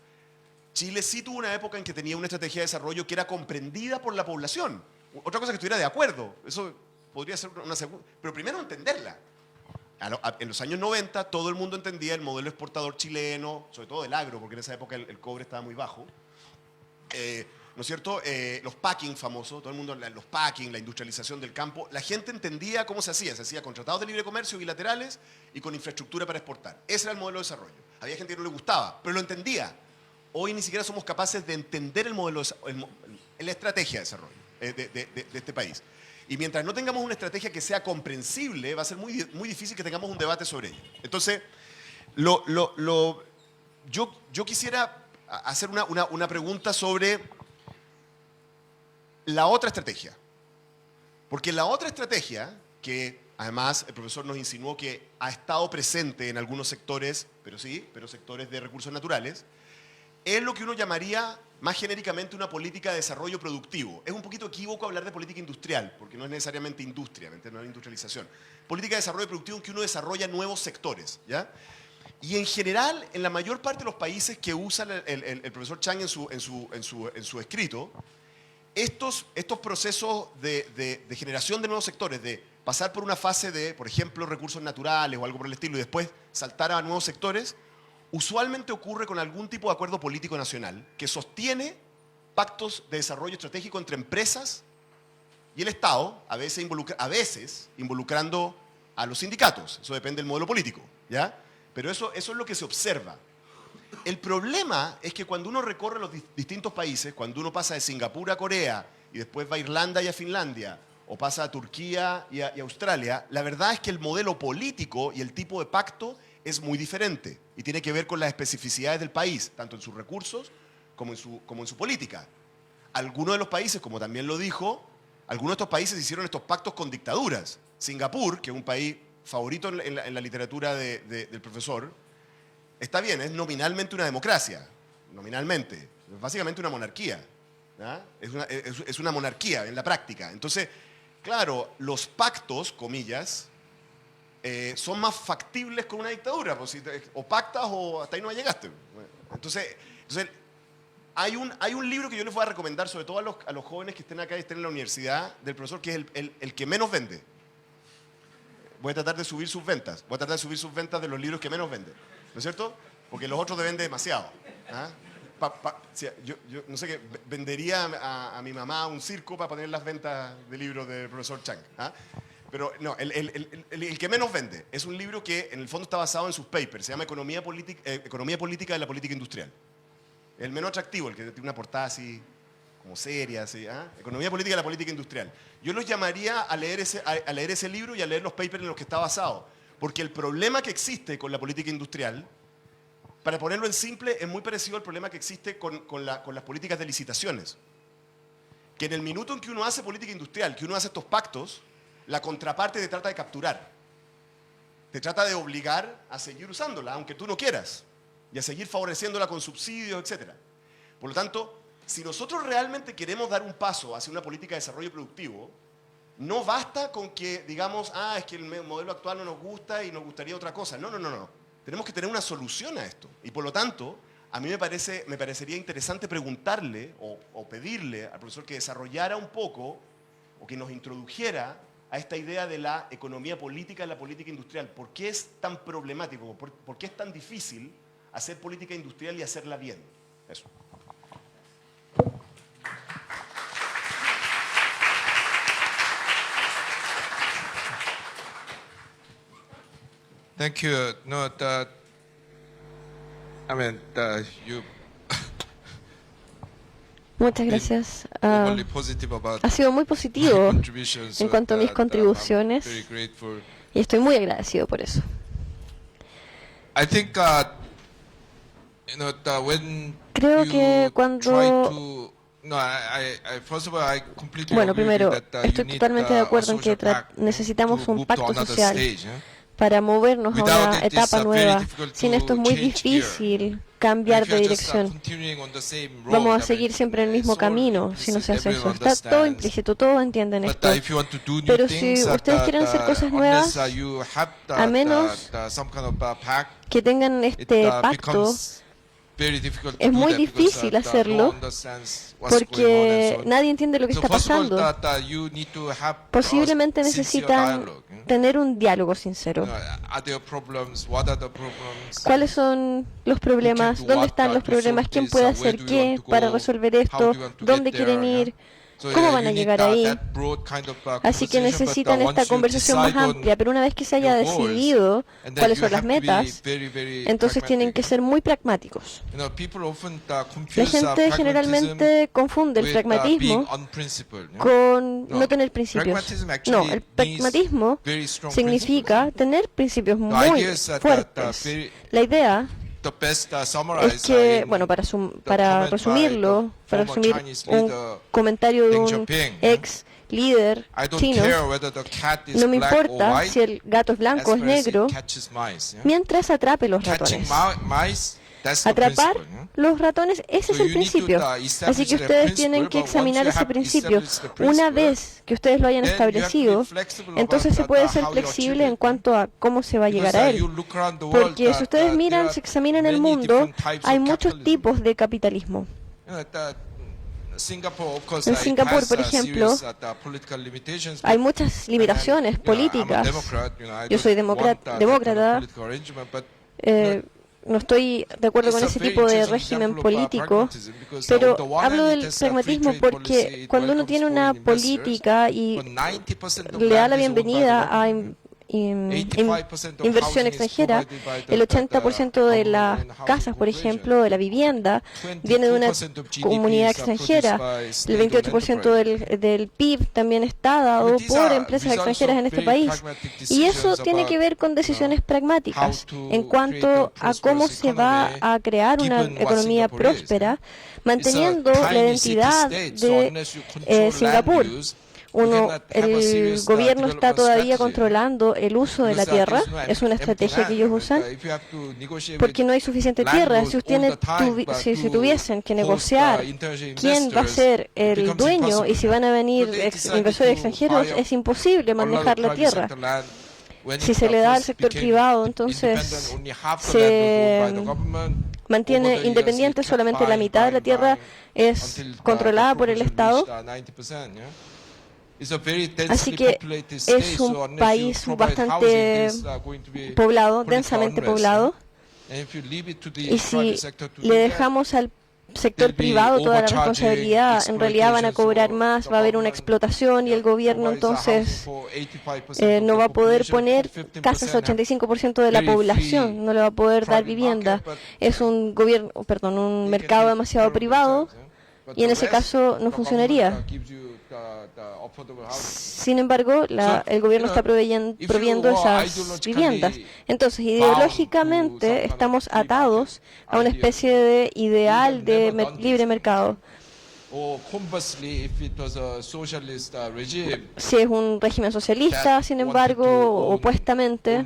Chile sí tuvo una época en que tenía una estrategia de desarrollo que era comprendida por la población. Otra cosa que estuviera de acuerdo, eso podría ser una segunda, pero primero entenderla. En los años 90 todo el mundo entendía el modelo exportador chileno, sobre todo del agro, porque en esa época el cobre estaba muy bajo. ¿No es cierto? Los packing famosos, todo el mundo, los packing, la industrialización del campo, la gente entendía cómo se hacía con tratados de libre comercio bilaterales y con infraestructura para exportar. Ese era el modelo de desarrollo. Había gente que no le gustaba, pero lo entendía. Hoy ni siquiera somos capaces de entender el modelo, la estrategia de desarrollo de este país. Y mientras no tengamos una estrategia que sea comprensible, va a ser muy difícil que tengamos un debate sobre ella. Entonces, yo quisiera hacer una pregunta sobre la otra estrategia. Porque la otra estrategia, que además el profesor nos insinuó que ha estado presente en algunos sectores, pero sectores de recursos naturales, es lo que uno llamaría más genéricamente una política de desarrollo productivo. Es un poquito equívoco hablar de política industrial, porque no es necesariamente industria, no es industrialización. Política de desarrollo productivo en que uno desarrolla nuevos sectores, ¿ya? Y en general, en la mayor parte de los países que usa el profesor Chang en su escrito, estos procesos de generación de nuevos sectores, de pasar por una fase de, por ejemplo, recursos naturales o algo por el estilo, y después saltar a nuevos sectores, usualmente ocurre con algún tipo de acuerdo político nacional que sostiene pactos de desarrollo estratégico entre empresas y el Estado, a veces involucrando a los sindicatos. Eso depende del modelo político, ¿ya? Pero eso es lo que se observa. El problema es que cuando uno recorre los distintos países, cuando uno pasa de Singapur a Corea y después va a Irlanda y a Finlandia, o pasa a Turquía y a Australia, la verdad es que el modelo político y el tipo de pacto es muy diferente y tiene que ver con las especificidades del país, tanto en sus recursos como en su política. Algunos de los países, como también lo dijo, algunos de estos países hicieron estos pactos con dictaduras. Singapur, que es un país favorito en la literatura del profesor, está bien, es nominalmente una democracia, nominalmente, es básicamente una monarquía, ¿ya? Es una monarquía en la práctica. Entonces, claro, los pactos, comillas, son más factibles con una dictadura, pues, o pactas o hasta ahí no llegaste. Entonces hay un libro que yo les voy a recomendar, sobre todo a los jóvenes que estén acá y estén en la universidad, del profesor, que es el que menos vende. Voy a tratar de subir sus ventas, de los libros que menos venden, ¿no es cierto? Porque los otros te venden demasiado. ¿Ah? Yo no sé qué, vendería a mi mamá un circo para poner las ventas del libro del profesor Chang. ¿Ah? Pero no, el que menos vende es un libro que en el fondo está basado en sus papers, se llama Economía Política de la Política Industrial. El menos atractivo, el que tiene una portada así, como seria, así, ¿ah? Economía Política de la Política Industrial. Yo los llamaría a leer ese libro y a leer los papers en los que está basado, porque el problema que existe con la política industrial, para ponerlo en simple, es muy parecido al problema que existe con las políticas de licitaciones. Que en el minuto en que uno hace política industrial, que uno hace estos pactos, la contraparte te trata de capturar. Te trata de obligar a seguir usándola, aunque tú no quieras, y a seguir favoreciéndola con subsidios, etc. Por lo tanto, si nosotros realmente queremos dar un paso hacia una política de desarrollo productivo, no basta con que digamos, es que el modelo actual no nos gusta y nos gustaría otra cosa. No. Tenemos que tener una solución a esto. Y por lo tanto, a mí me parecería interesante preguntarle o pedirle al profesor que desarrollara un poco o que nos introdujera a esta idea de la economía política y la política industrial. ¿Por qué es tan problemático? ¿Por qué es tan difícil hacer política industrial y hacerla bien? Eso. Thank you. No, you Muchas gracias. Ha sido muy positivo en cuanto a mis contribuciones y estoy muy agradecido por eso. Creo que cuando... Bueno, primero, estoy totalmente de acuerdo en que necesitamos un pacto social para movernos a una etapa nueva. Sin esto es muy difícil cambiar de dirección. Vamos a seguir siempre en el mismo camino si no se hace eso. Está todo implícito, todos entienden esto. Pero si ustedes quieren hacer cosas nuevas, a menos que tengan este pacto, es muy difícil hacerlo porque nadie entiende lo que está pasando. Posiblemente necesitan tener un diálogo sincero. ¿Cuáles son los problemas? ¿Dónde están los problemas? ¿Quién puede hacer qué para resolver esto? ¿Dónde quieren ir? ¿Cómo van a llegar ahí? Así que necesitan esta conversación más amplia, pero una vez que se haya decidido cuáles son las metas, entonces tienen que ser muy pragmáticos. La gente generalmente confunde el pragmatismo con no tener principios. No, el pragmatismo significa tener principios muy fuertes. La idea es que, bueno, para resumir un comentario de un ex líder chino, no me importa si el gato es blanco o es negro, mientras atrape los ratones. Atrapar los ratones, ese es el principio. Así que ustedes tienen que examinar ese principio. Una vez que ustedes lo hayan establecido, entonces se puede ser flexible en cuanto a cómo se va a llegar a él. Porque si ustedes miran, se examinan el mundo, hay muchos tipos de capitalismo. En Singapur, por ejemplo, hay muchas limitaciones políticas. Yo soy demócrata. No estoy de acuerdo con ese tipo de régimen político, pero hablo del pragmatismo porque cuando uno tiene una política y le da la bienvenida a inversión extranjera, el 80% de las casas, por ejemplo, de la vivienda, viene de una comunidad extranjera. El 28% del PIB también está dado por empresas extranjeras en este país. Y eso tiene que ver con decisiones pragmáticas en cuanto a cómo se va a crear una economía próspera, manteniendo la identidad de Singapur. El gobierno está todavía controlando el uso de la tierra, es una estrategia que ellos usan, porque no hay suficiente tierra. Si tuviesen que negociar quién va a ser el dueño y si van a venir inversores extranjeros, es imposible manejar la tierra. Si se le da al sector privado, entonces se mantiene independiente, solamente la mitad de la tierra es controlada por el Estado. Así que es un país bastante poblado, densamente poblado, y si le dejamos al sector privado toda la responsabilidad, en realidad van a cobrar más, va a haber una explotación y el gobierno entonces no va a poder poner casas al 85% de la población, no le va a poder dar vivienda. Es un mercado demasiado privado y en ese caso no funcionaría. Sin embargo, el gobierno está proveyendo esas viviendas. Entonces, ideológicamente estamos atados a una especie de ideal de libre mercado. Si es un régimen socialista, sin embargo, opuestamente,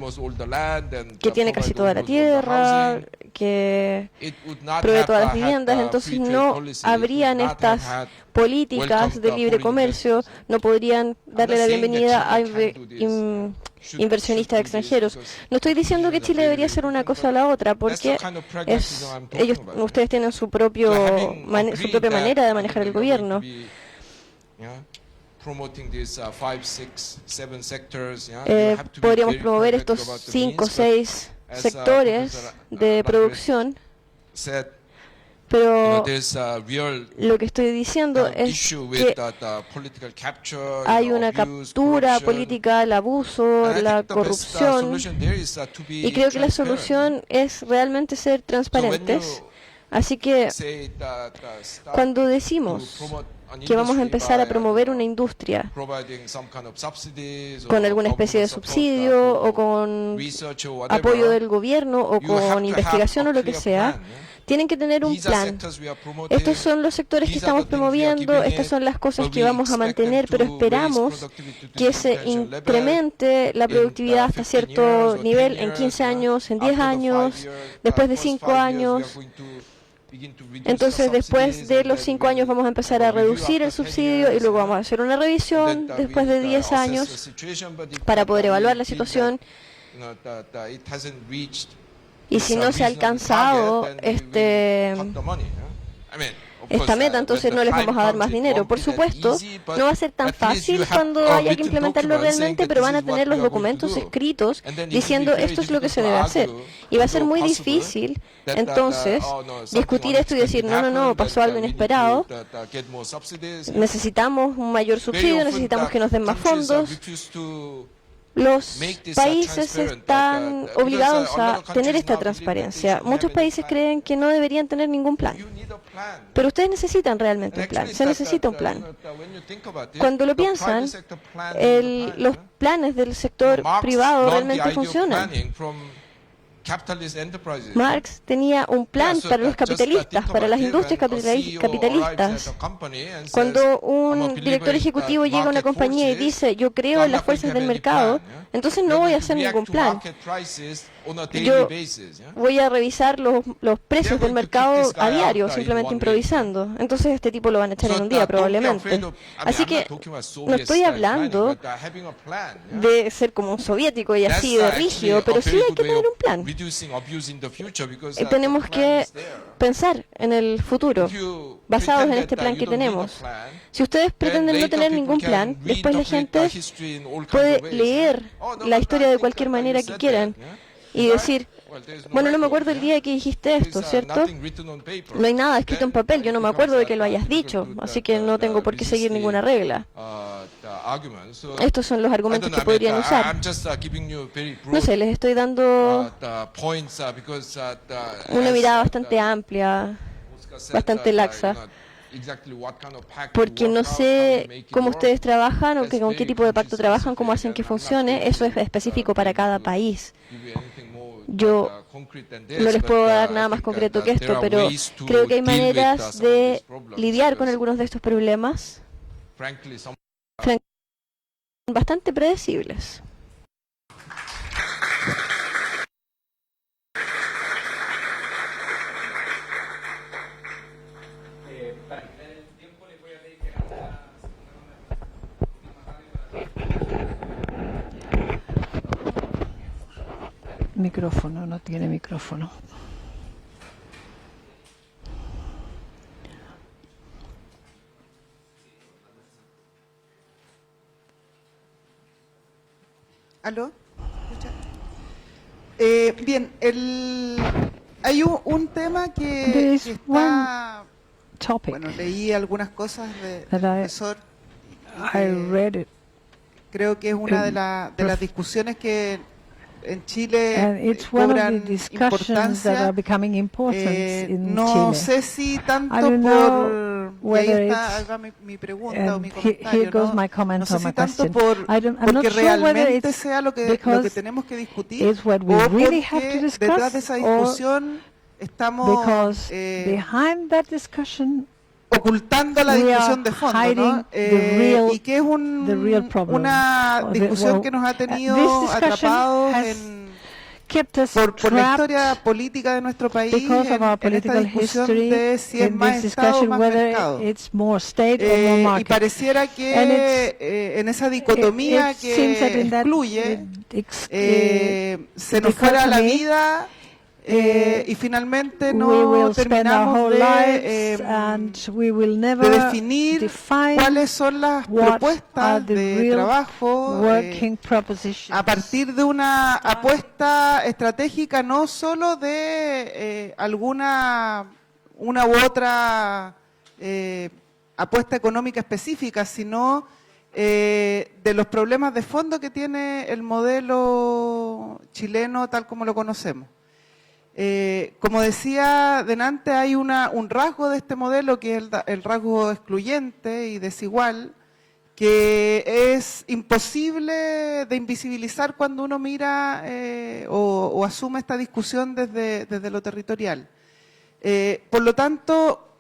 que tiene casi toda la tierra, que provee todas las viviendas, entonces no habrían estas políticas de libre comercio, no podrían darle la bienvenida a inversionistas extranjeros. No estoy diciendo que Chile debería hacer una cosa o la otra, porque ustedes tienen su propia manera de manejar el gobierno. Podríamos promover estos 5 o 6 sectores de producción, pero lo que estoy diciendo es que hay una captura política, el abuso, la corrupción, y creo que la solución es realmente ser transparentes. Así que cuando decimos que vamos a empezar a promover una industria con alguna especie de subsidio o con apoyo del gobierno o con investigación o lo que sea, tienen que tener un plan. Estos son los sectores que estamos promoviendo, estas son las cosas que vamos a mantener, pero esperamos que se incremente la productividad hasta cierto nivel en 15 años, en 10 años, después de 5 años. Entonces, después de los 5 años vamos a empezar a reducir el subsidio y luego vamos a hacer una revisión después de 10 años para poder evaluar la situación. Y si no se ha alcanzado esta meta, entonces no les vamos a dar más dinero. Por supuesto, no va a ser tan fácil cuando haya que implementarlo realmente, pero van a tener los documentos escritos diciendo esto es lo que se debe hacer. Y va a ser muy difícil, entonces, discutir esto y decir, no, pasó algo inesperado, necesitamos un mayor subsidio, necesitamos que nos den más fondos. Los países están obligados a tener esta transparencia. Muchos países creen que no deberían tener ningún plan. Pero ustedes necesitan realmente un plan. Se necesita un plan. Cuando lo piensan, los planes del sector privado realmente funcionan. Marx tenía un plan para los capitalistas, para las industrias capitalistas. Cuando un director ejecutivo llega a una compañía y dice, yo creo en las fuerzas del mercado, entonces no voy a hacer ningún plan. Yo voy a revisar los precios del mercado a diario, simplemente improvisando. Entonces este tipo lo van a echar en un día probablemente. Así que no estoy hablando de ser como un soviético y así de rígido, pero sí hay que tener un plan. Tenemos que pensar en el futuro, basados en este plan que tenemos. Si ustedes pretenden no tener ningún plan, después la gente puede leer la historia de cualquier manera que quieran y decir, bueno, no me acuerdo el día que dijiste esto, ¿cierto? No hay nada escrito en papel, yo no me acuerdo de que lo hayas dicho, así que no tengo por qué seguir ninguna regla. Estos son los argumentos que podrían usar. No sé, les estoy dando una mirada bastante amplia, bastante laxa, porque no sé cómo ustedes trabajan o con qué tipo de pacto trabajan, cómo hacen que funcione. Eso es específico para cada país. Yo no les puedo dar nada más concreto que esto, pero creo que hay maneras de lidiar con algunos de estos problemas bastante predecibles. Micrófono, no tiene micrófono. ¿Aló? Bien, hay un tema que está... Bueno, leí algunas cosas del profesor. Creo que es una de las discusiones que en Chile cobran importancia. No sé si tanto por... Y ahí está mi pregunta o mi comentario, no sé si tanto porque realmente sea lo que tenemos que discutir o porque detrás de esa discusión estamos ocultando la discusión de fondo, ¿no? Y que es una discusión que nos ha tenido atrapados por la historia política de nuestro país en esta discusión de si es más Estado o más mercado. Y pareciera que en esa dicotomía que excluye, se nos fuera la vida y finalmente no terminamos de definir cuáles son las propuestas de trabajo a partir de una apuesta estratégica, no solo de una u otra apuesta económica específica, sino de los problemas de fondo que tiene el modelo chileno tal como lo conocemos. Como decía delante, hay un rasgo de este modelo que es el rasgo excluyente y desigual, que es imposible de invisibilizar cuando uno mira o asume esta discusión desde lo territorial. Por lo tanto,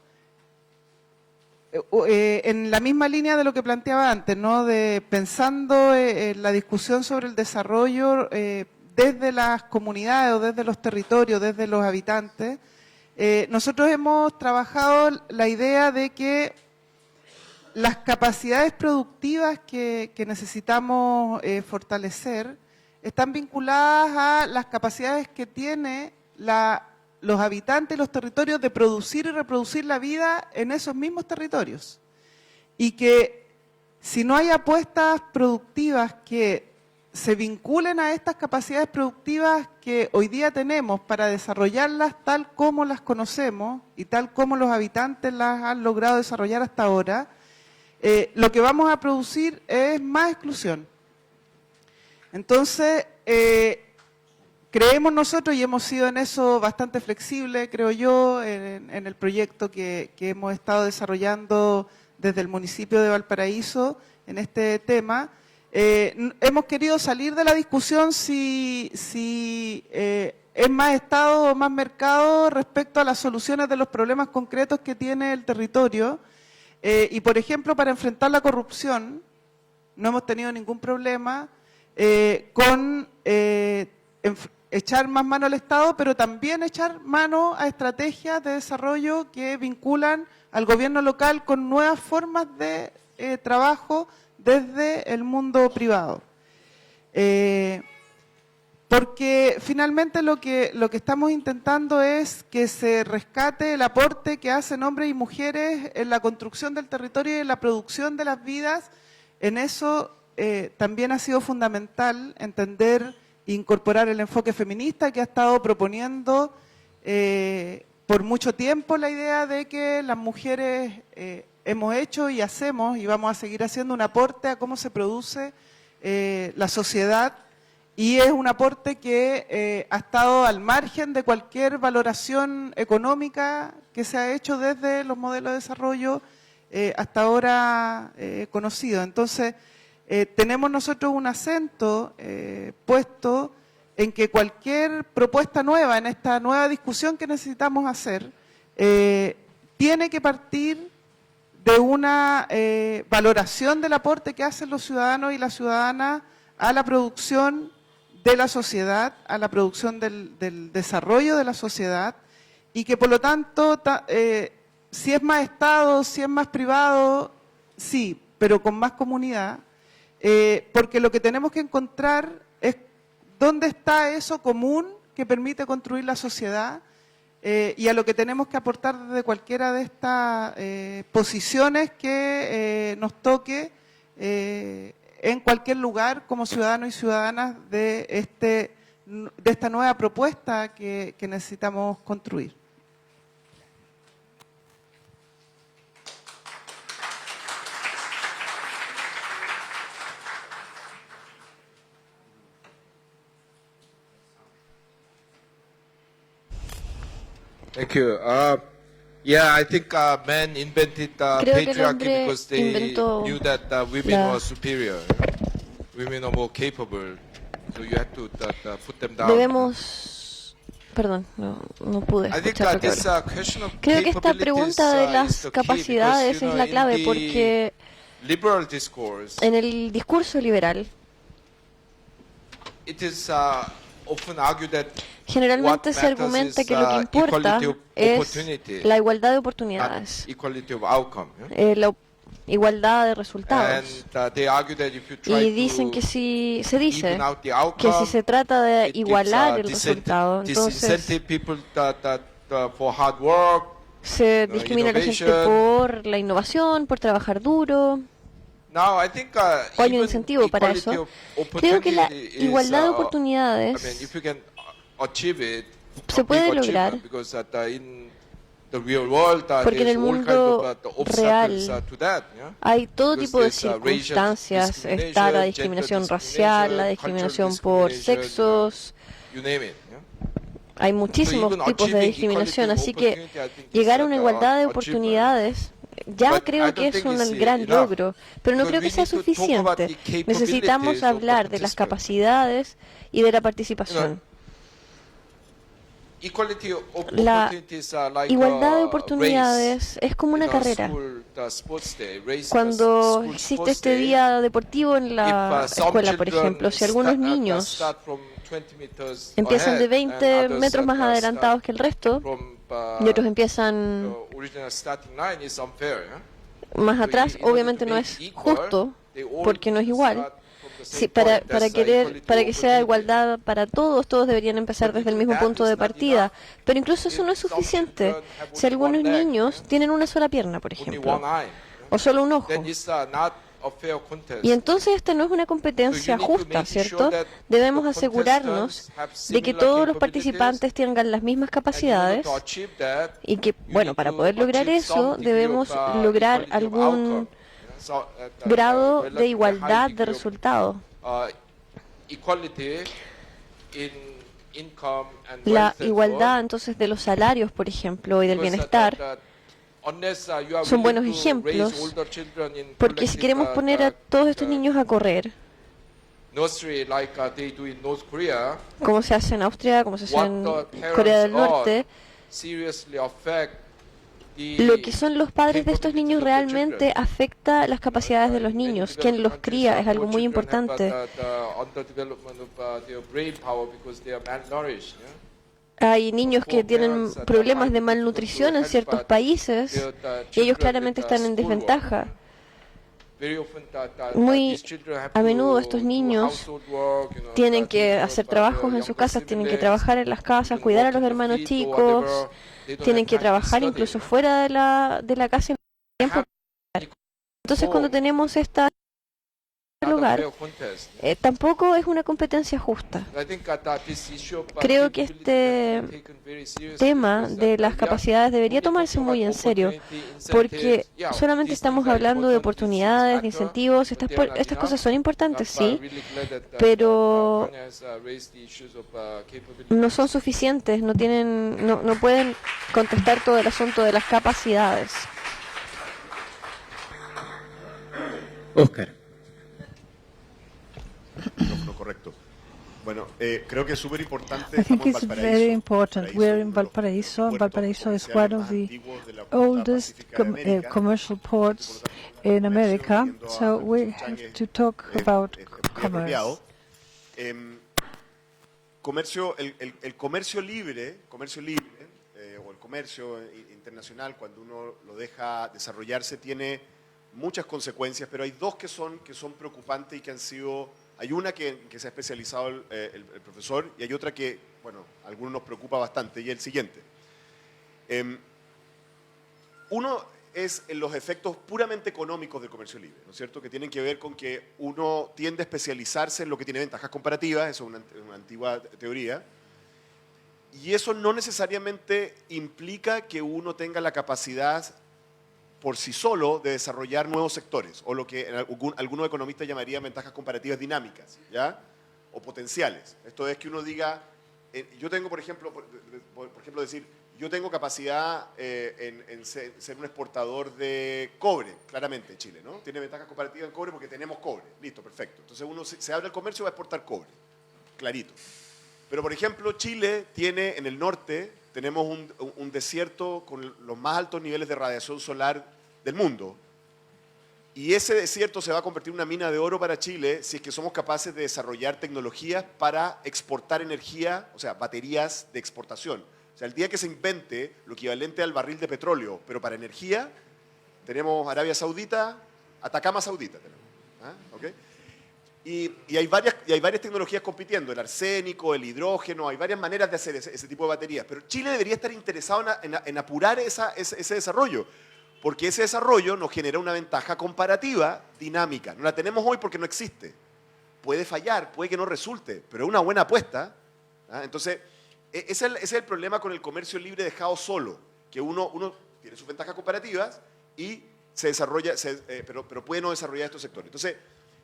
en la misma línea de lo que planteaba antes, ¿no? Pensando en la discusión sobre el desarrollo desde las comunidades o desde los territorios, desde los habitantes, nosotros hemos trabajado la idea de que las capacidades productivas que necesitamos fortalecer están vinculadas a las capacidades que tiene los habitantes y los territorios de producir y reproducir la vida en esos mismos territorios. Y que si no hay apuestas productivas que se vinculen a estas capacidades productivas que hoy día tenemos para desarrollarlas tal como las conocemos y tal como los habitantes las han logrado desarrollar hasta ahora, lo que vamos a producir es más exclusión. Entonces, creemos nosotros, y hemos sido en eso bastante flexibles, creo yo, en el proyecto que hemos estado desarrollando desde el municipio de Valparaíso en este tema. Hemos querido salir de la discusión si es más Estado o más mercado respecto a las soluciones de los problemas concretos que tiene el territorio. Y, por ejemplo, para enfrentar la corrupción, no hemos tenido ningún problema con echar más mano al Estado, pero también echar mano a estrategias de desarrollo que vinculan al gobierno local con nuevas formas de trabajo desde el mundo privado. Porque finalmente lo que estamos intentando es que se rescate el aporte que hacen hombres y mujeres en la construcción del territorio y en la producción de las vidas. En eso también ha sido fundamental entender e incorporar el enfoque feminista que ha estado proponiendo por mucho tiempo la idea de que las mujeres hemos hecho y hacemos y vamos a seguir haciendo un aporte a cómo se produce la sociedad, y es un aporte que ha estado al margen de cualquier valoración económica que se ha hecho desde los modelos de desarrollo hasta ahora conocidos. Entonces, tenemos nosotros un acento puesto en que cualquier propuesta nueva en esta nueva discusión que necesitamos hacer tiene que partir de una valoración del aporte que hacen los ciudadanos y las ciudadanas a la producción de la sociedad, a la producción del desarrollo de la sociedad, y que por lo tanto, si es más Estado, si es más privado, sí, pero con más comunidad, porque lo que tenemos que encontrar es dónde está eso común que permite construir la sociedad, y a lo que tenemos que aportar desde cualquiera de estas posiciones que nos toque en cualquier lugar como ciudadanos y ciudadanas de esta nueva propuesta que necesitamos construir. Thank you. Yeah, I think men invented patriarchy because they knew that women were superior, women are more capable, so you have to put them down. Perdón, no pude escuchar. Creo que esta pregunta de las capacidades es la clave, porque en el discurso liberal Generalmente se argumenta que lo que importa es la igualdad de oportunidades, la igualdad de resultados. Y dicen que se dice que si se trata de igualar el resultado, entonces se discrimina a la gente por la innovación, por trabajar duro. O hay un incentivo para eso. Creo que la igualdad de oportunidades se puede lograr porque en el mundo real hay todo tipo de circunstancias. Está la discriminación racial, la discriminación por sexos. Hay muchísimos tipos de discriminación, así que llegar a una igualdad de oportunidades ya creo que es un gran logro, pero no creo que sea suficiente. Necesitamos hablar de las capacidades y de la participación. La igualdad de oportunidades es como una carrera. Cuando existe este día deportivo en la escuela, por ejemplo, si algunos niños empiezan de 20 metros más adelantados que el resto y otros empiezan más atrás, obviamente no es justo porque no es igual. Sí, para que sea igualdad para todos, todos deberían empezar desde el mismo punto de partida. Pero incluso eso no es suficiente. Si algunos niños tienen una sola pierna, por ejemplo, o solo un ojo, y entonces esta no es una competencia justa, ¿cierto? Debemos asegurarnos de que todos los participantes tengan las mismas capacidades y que, bueno, para poder lograr eso, debemos lograr algún grado de igualdad de resultado. La igualdad entonces de los salarios, por ejemplo, y del bienestar son buenos ejemplos, porque si queremos poner a todos estos niños a correr, como se hace en Austria, como se hace en Corea del Norte, lo que son los padres de estos niños realmente afecta las capacidades de los niños. Quien los cría es algo muy importante. Hay niños que tienen problemas de malnutrición en ciertos países y ellos claramente están en desventaja. Muy a menudo estos niños tienen que hacer trabajos en sus casas, tienen que trabajar en las casas, cuidar a los hermanos chicos, tienen que trabajar incluso fuera de la casa. Entonces cuando tenemos esta lugar, tampoco es una competencia justa. Creo que este tema de las capacidades debería tomarse muy en serio, porque solamente estamos hablando de oportunidades, de incentivos. Estas cosas son importantes, sí, pero no son suficientes, no pueden contestar todo el asunto de las capacidades. Oscar. No, correcto. Bueno, creo que es súper importante. I think it's very important. We're in Valparaíso. Valparaíso is one of the oldest commercial ports in America, so we have to talk about commerce. El comercio libre o el comercio internacional, cuando uno lo deja desarrollarse, tiene muchas consecuencias, pero hay dos que son preocupantes y que han sido. Hay una que se ha especializado el profesor y hay otra que, bueno, a algunos nos preocupa bastante, y es el siguiente. Uno es en los efectos puramente económicos del comercio libre, ¿no es cierto?, que tienen que ver con que uno tiende a especializarse en lo que tiene ventajas comparativas, eso es una antigua teoría, y eso no necesariamente implica que uno tenga la capacidad por sí solo de desarrollar nuevos sectores, o lo que algunos economistas llamarían ventajas comparativas dinámicas, ¿ya? O potenciales. Esto es que uno diga, yo tengo, por ejemplo, decir, yo tengo capacidad en ser un exportador de cobre, claramente en Chile, ¿no? Tiene ventajas comparativas en cobre porque tenemos cobre, listo, perfecto. Entonces uno se abre el comercio y va a exportar cobre, clarito. Pero, por ejemplo, Chile tiene en el norte, tenemos un desierto con los más altos niveles de radiación solar del mundo. Y ese desierto se va a convertir en una mina de oro para Chile si es que somos capaces de desarrollar tecnologías para exportar energía, o sea, baterías de exportación. O sea, el día que se invente lo equivalente al barril de petróleo, pero para energía, tenemos Arabia Saudita, Atacama Saudita tenemos. ¿Okay? Y hay varias tecnologías compitiendo, el arsénico, el hidrógeno, hay varias maneras de hacer ese tipo de baterías. Pero Chile debería estar interesado en apurar ese desarrollo, porque ese desarrollo nos genera una ventaja comparativa dinámica. No la tenemos hoy porque no existe. Puede fallar, puede que no resulte, pero es una buena apuesta. Entonces, ese es el problema con el comercio libre dejado solo, que uno tiene sus ventajas comparativas y se desarrolla, pero puede no desarrollar estos sectores. Entonces,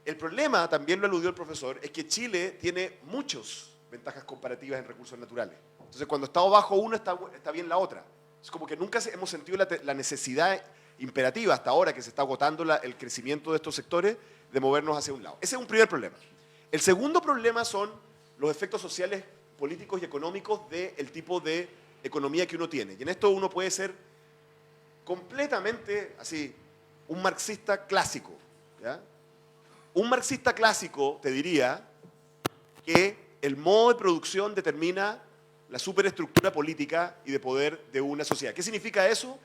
el problema, también lo aludió el profesor, es que Chile tiene muchas ventajas comparativas en recursos naturales. Entonces, cuando está bajo uno, está bien la otra. Es como que nunca hemos sentido la necesidad imperativa hasta ahora que se está agotando el crecimiento de estos sectores de movernos hacia un lado. Ese es un primer problema. El segundo problema son los efectos sociales, políticos y económicos del tipo de economía que uno tiene. Y en esto uno puede ser completamente así, un marxista clásico. ¿Ya? Un marxista clásico te diría que el modo de producción determina la superestructura política y de poder de una sociedad. ¿Qué significa eso?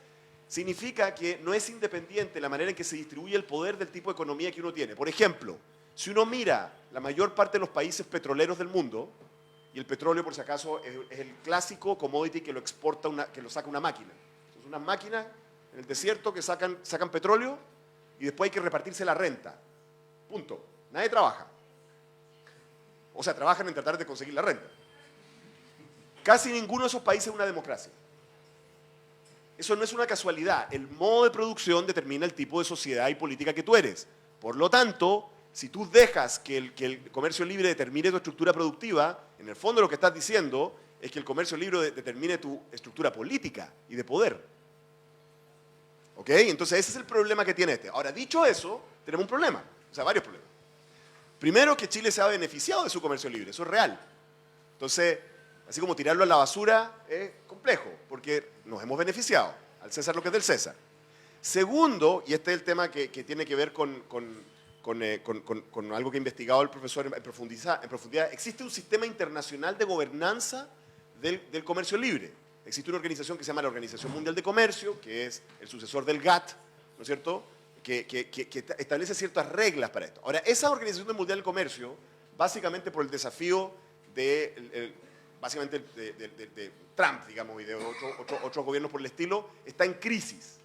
Significa que no es independiente la manera en que se distribuye el poder del tipo de economía que uno tiene. Por ejemplo, si uno mira la mayor parte de los países petroleros del mundo, y el petróleo, por si acaso, es el clásico commodity que lo exporta, que lo saca una máquina. Es una máquina en el desierto que sacan petróleo y después hay que repartirse la renta. Punto. Nadie trabaja. O sea, trabajan en tratar de conseguir la renta. Casi ninguno de esos países es una democracia. Eso no es una casualidad. El modo de producción determina el tipo de sociedad y política que tú eres. Por lo tanto, si tú dejas que el comercio libre determine tu estructura productiva, en el fondo lo que estás diciendo es que el comercio libre determine tu estructura política y de poder. ¿Ok? Entonces ese es el problema que tiene este. Ahora, dicho eso, tenemos un problema. O sea, varios problemas. Primero, que Chile se ha beneficiado de su comercio libre. Eso es real. Entonces, así como tirarlo a la basura es complejo, porque nos hemos beneficiado. Al César lo que es del César. Segundo, y este es el tema que tiene que ver con algo que ha investigado el profesor en profundidad, existe un sistema internacional de gobernanza del comercio libre. Existe una organización que se llama la Organización Mundial de Comercio, que es el sucesor del GATT, ¿no es cierto?, que establece ciertas reglas para esto. Ahora, esa Organización Mundial del Comercio, básicamente por el desafío de Trump, digamos, y de otros gobiernos por el estilo, está en crisis,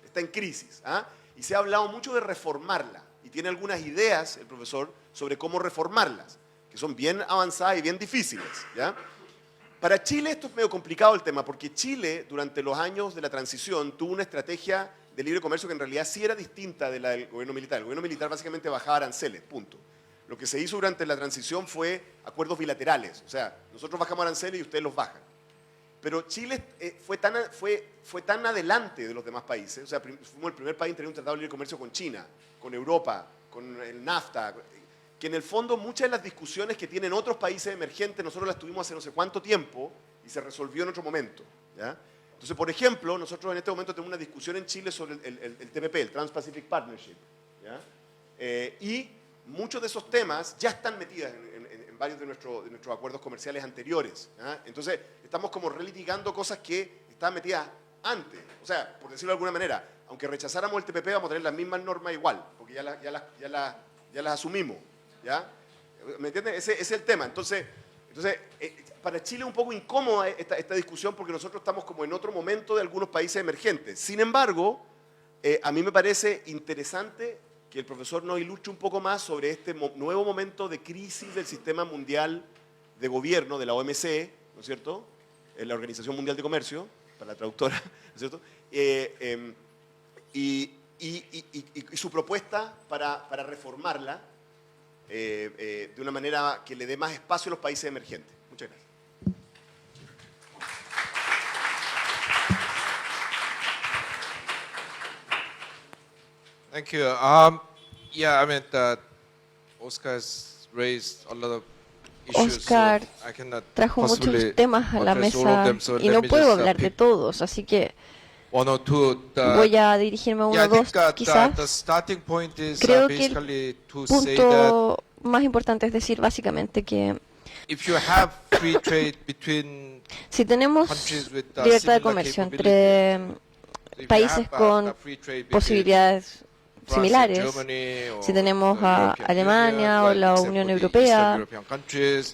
y se ha hablado mucho de reformarla. Y tiene algunas ideas, el profesor, sobre cómo reformarlas, que son bien avanzadas y bien difíciles. ¿Ya? Para Chile esto es medio complicado el tema, porque Chile, durante los años de la transición, tuvo una estrategia de libre comercio que en realidad sí era distinta de la del gobierno militar. El gobierno militar básicamente bajaba aranceles, punto. Lo que se hizo durante la transición fue acuerdos bilaterales. O sea, nosotros bajamos aranceles y ustedes los bajan. Pero Chile fue tan adelante de los demás países, o sea, fuimos el primer país en tener un tratado de libre comercio con China, con Europa, con el NAFTA, que en el fondo muchas de las discusiones que tienen otros países emergentes, nosotros las tuvimos hace no sé cuánto tiempo y se resolvió en otro momento. ¿Ya? Entonces, por ejemplo, nosotros en este momento tenemos una discusión en Chile sobre el TPP, el Trans-Pacific Partnership. ¿Ya? Y muchos de esos temas ya están metidos en varios de nuestros acuerdos comerciales anteriores. ¿Ya? Entonces, estamos como relitigando cosas que estaban metidas antes. O sea, por decirlo de alguna manera, aunque rechazáramos el TPP, vamos a tener las mismas normas igual, porque ya las asumimos. ¿Ya? ¿Me entiendes? Ese es el tema. Entonces para Chile es un poco incómoda esta discusión porque nosotros estamos como en otro momento de algunos países emergentes. Sin embargo, a mí me parece interesante que el profesor nos ilustre un poco más sobre este nuevo momento de crisis del sistema mundial de gobierno de la OMC, ¿no es cierto?, la Organización Mundial de Comercio, para la traductora, ¿no es cierto?, y su propuesta para reformarla de una manera que le dé más espacio a los países emergentes. Muchas gracias. Thank you. Yeah, I mean, Oscar has raised a lot of issues. Oscar trajo muchos temas a la mesa y no puedo hablar de todos, así que Voy a dirigirme a uno o dos, quizás. Creo que el punto más importante es decir básicamente que si tenemos libertad de comercio entre países con posibilidades similares, si tenemos a Alemania o la Unión Europea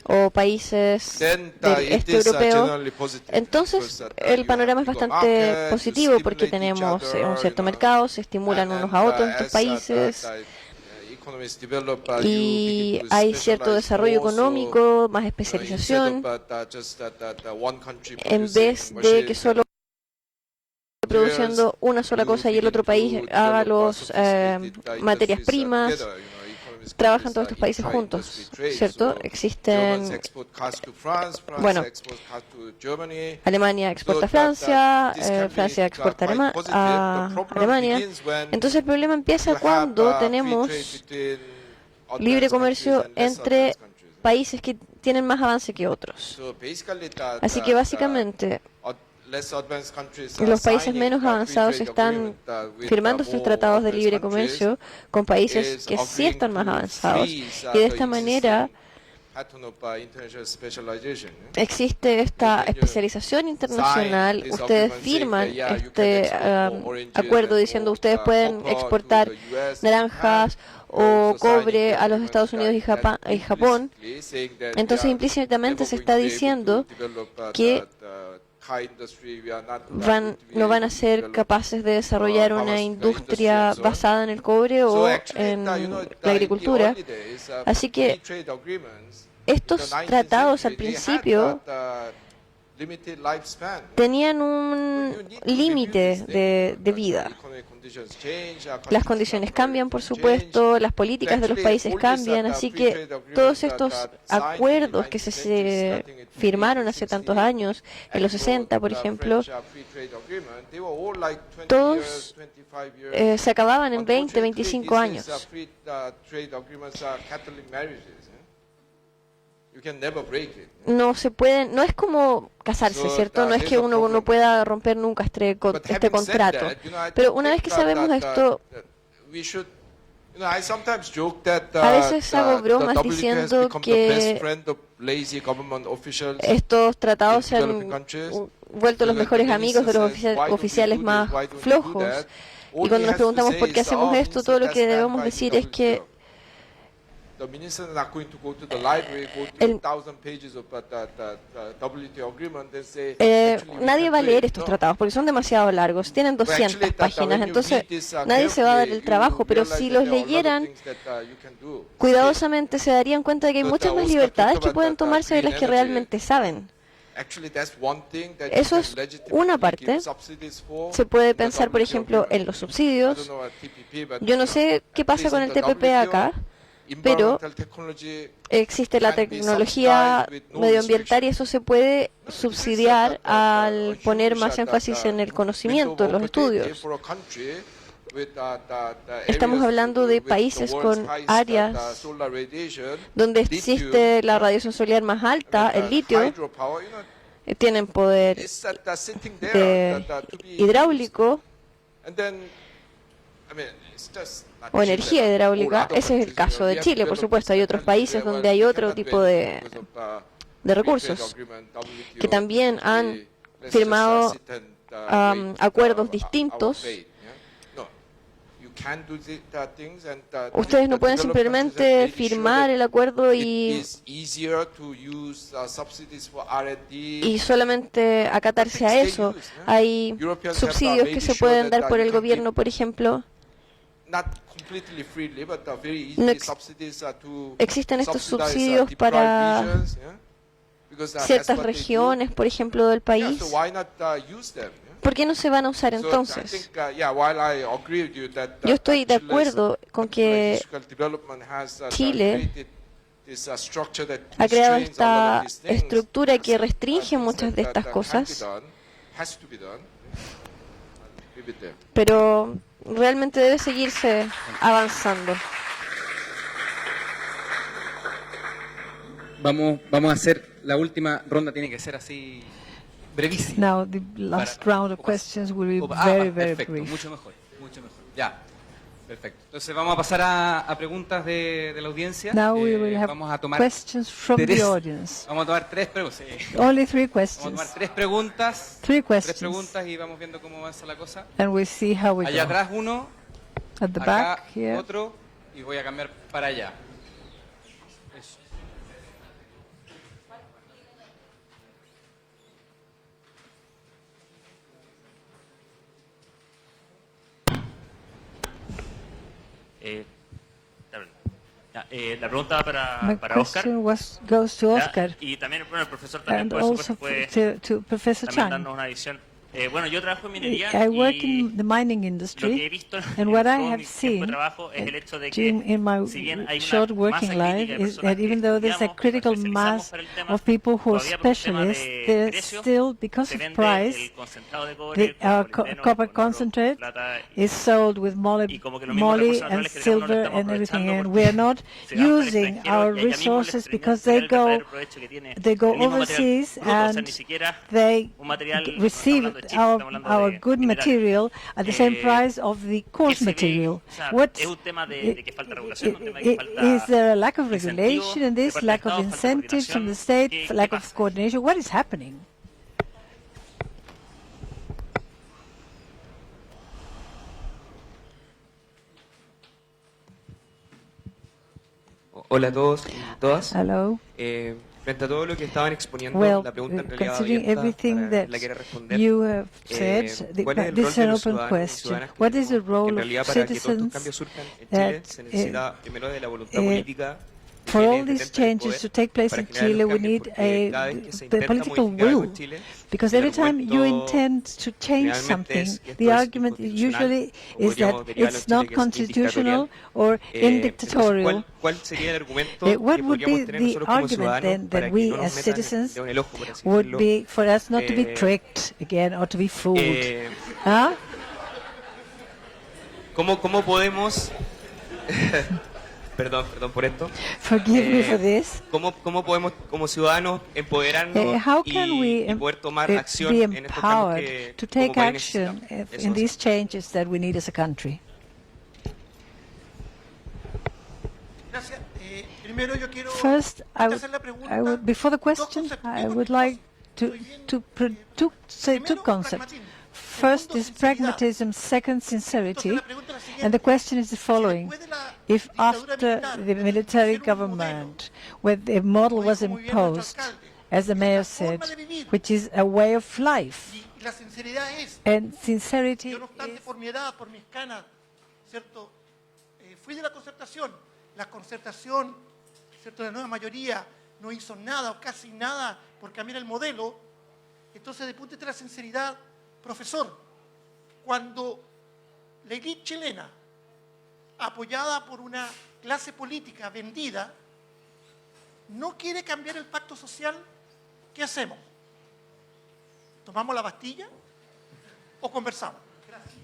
o países del este europeo, entonces el panorama es bastante positivo porque tenemos un cierto mercado, se estimulan unos a otros estos países y hay cierto desarrollo económico, más especialización, en vez de que solo produciendo una sola cosa y el otro país haga las materias primas. Trabajan todos estos países juntos, ¿cierto? Existen, bueno, Alemania exporta a Francia, Francia exporta a Alemania. Entonces el problema empieza cuando tenemos libre comercio entre países que tienen más avance que otros. Así que básicamente los países menos avanzados están firmando sus tratados de libre comercio con países que sí están más avanzados. Y de esta manera existe esta especialización internacional. Ustedes firman este acuerdo diciendo ustedes pueden exportar naranjas o cobre a los Estados Unidos y Japón. Entonces implícitamente se está diciendo que no van a ser capaces de desarrollar una industria basada en el cobre o en la agricultura. Así que estos tratados al principio tenían un límite de vida. Las condiciones cambian, por supuesto, las políticas de los países cambian, así que todos estos acuerdos que se firmaron hace tantos años, en los 60, por ejemplo, todos se acababan en 20, 25 años. No se pueden, no es como casarse, ¿cierto? No es que uno no pueda romper nunca este contrato. Pero una vez que sabemos esto, a veces hago bromas diciendo que estos tratados se han vuelto los mejores amigos de los oficiales más flojos. Y cuando nos preguntamos por qué hacemos esto, todo lo que debemos decir es que nadie va a leer estos tratados porque son demasiado largos, tienen 200 páginas, entonces nadie se va a dar el trabajo, pero si los leyeran cuidadosamente se darían cuenta de que hay muchas más libertades que pueden tomarse de las que realmente saben. Eso es una parte. Se puede pensar, por ejemplo, en los subsidios. Yo no sé qué pasa con el TPP acá, pero existe la tecnología medioambiental y eso se puede subsidiar al poner más énfasis en el conocimiento, en los estudios. Estamos hablando de países con áreas donde existe la radiación solar más alta, el litio, tienen poder hidráulico o energía hidráulica. Ese es el caso de Chile, por supuesto. Hay otros países donde hay otro tipo de recursos que también han firmado acuerdos distintos. Ustedes no pueden simplemente firmar el acuerdo y solamente acatarse a eso. Hay subsidios que se pueden dar por el gobierno, por ejemplo. Existen estos subsidios para ciertas regiones, por ejemplo, del país. ¿Por qué no se van a usar entonces? Yo estoy de acuerdo con que Chile ha creado esta estructura que restringe muchas de estas cosas, pero realmente debe seguirse avanzando. Vamos a hacer la última ronda, tiene que ser así brevísima. Now the last round of questions will be very perfecto, brief. mucho mejor, mucho mejor. Ya, perfecto. Entonces vamos a pasar a preguntas de la audiencia. Now we will have vamos a tomar questions from the audience. Vamos a tomar 3 preguntas. Only 3 Vamos a questions. tomar 3 preguntas. 3 3 questions. preguntas y vamos viendo cómo avanza la cosa. And we'll see how we Allá go. atrás uno, At the acá back here. otro y voy a cambiar para allá. Eso. La pregunta My para Oscar. question goes to Oscar Y también, bueno, el profesor también and puede, also puede to Professor también Chang. darnos una visión. Bueno, yo trabajo en minería I work y in the mining lo que he industry, visto and en what I todo have mi tiempo de seen trabajo es el hecho de in que my si bien hay short una working masa life crítica de is personas that even que though there's a estudiamos, critical nos especializamos mass para el tema, of people who are todavía por un tema specialists, de there's precio, still, because se of vende price, el concentrado de cobre the con molibdeno, copper con oro, concentrate plata is sold with y como que los mismos moly recursos and naturales que tenemos no los silver estamos and everything, aprovechando and porque we are not se van para el using extranjero our y allá mismo les resources terminan because de they el verdadero go provecho que tiene they go el mismo material overseas bruto, o sea, ni and siquiera they un material, no estamos receive hablando de chips, estamos hablando our de good minerales. material at the same price of the ¿Qué coarse se ve? material. O sea, What es un tema de que falta regulación, un tema de que falta is there a lack of incentivo regulation in de this, parte del lack of Estado, falta incentives from the coordinación? state, ¿Qué lack of pasa? coordination? What is happening? Hola a todos y todas. Hello. Frente a todo lo que estaban exponiendo, Well, la pregunta en realidad considering abierta everything para that la quiera responder. you have said, ¿Cuál es el this rol is de an los open ciudadanos y question. ciudadanas que What is the tenemos? Que en role of realidad para que todos estos citizens cambios surjan en Chile that se necesita primero de la voluntad eh, política de for all quienes these detentan el changes to poder take place para in generar Chile, los we cambios, need porque cada vez que se the intenta political modificar algo will. en Chile, Because el every time you argumento intend to change generalmente something, es que esto the es argument inconstitucional, usually o is that podríamos derivarlo en it's Chile not que es constitutional indictatorial. or Entonces, indictatorial. ¿cuál sería el argumento What que would podríamos be tener the nosotros como argument ciudadanos then para that que we no nos as metan el citizens dedo en el ojo, por así would decirlo? be for us not to be tricked again or to be fooled? Huh? ¿Cómo podemos... perdón por esto. Forgive me for this. ¿Cómo podemos como ciudadanos empoderarnos How can y we poder tomar be acción en estos cambios empowered que to como take país action necesitamos? Eso in es. these changes that we need as a country? Gracias. Primero yo quiero First, hacer la pregunta. before the question, I would like to say two Primero, concepts. pragmatismo. First is pragmatism, second sincerity, Entonces, la pregunta es la siguiente. and the question is the following. Después de la If dictadura after militar, the military pusieron un government, where the model was como dijo muy bien nuestro imposed, alcalde, as the mayor la said, forma de vivir. which is a way of life, y la sinceridad es, and sincerity yo no obstante is por mi edad, por mis canas, ¿cierto? Fui de la concertación, ¿cierto? La nueva mayoría no hizo nada o casi nada por cambiar el modelo. Entonces, de punto de vista de la sinceridad, profesor, cuando la élite chilena, apoyada por una clase política vendida, no quiere cambiar el pacto social, ¿qué hacemos? ¿Tomamos la Bastilla o conversamos? Gracias.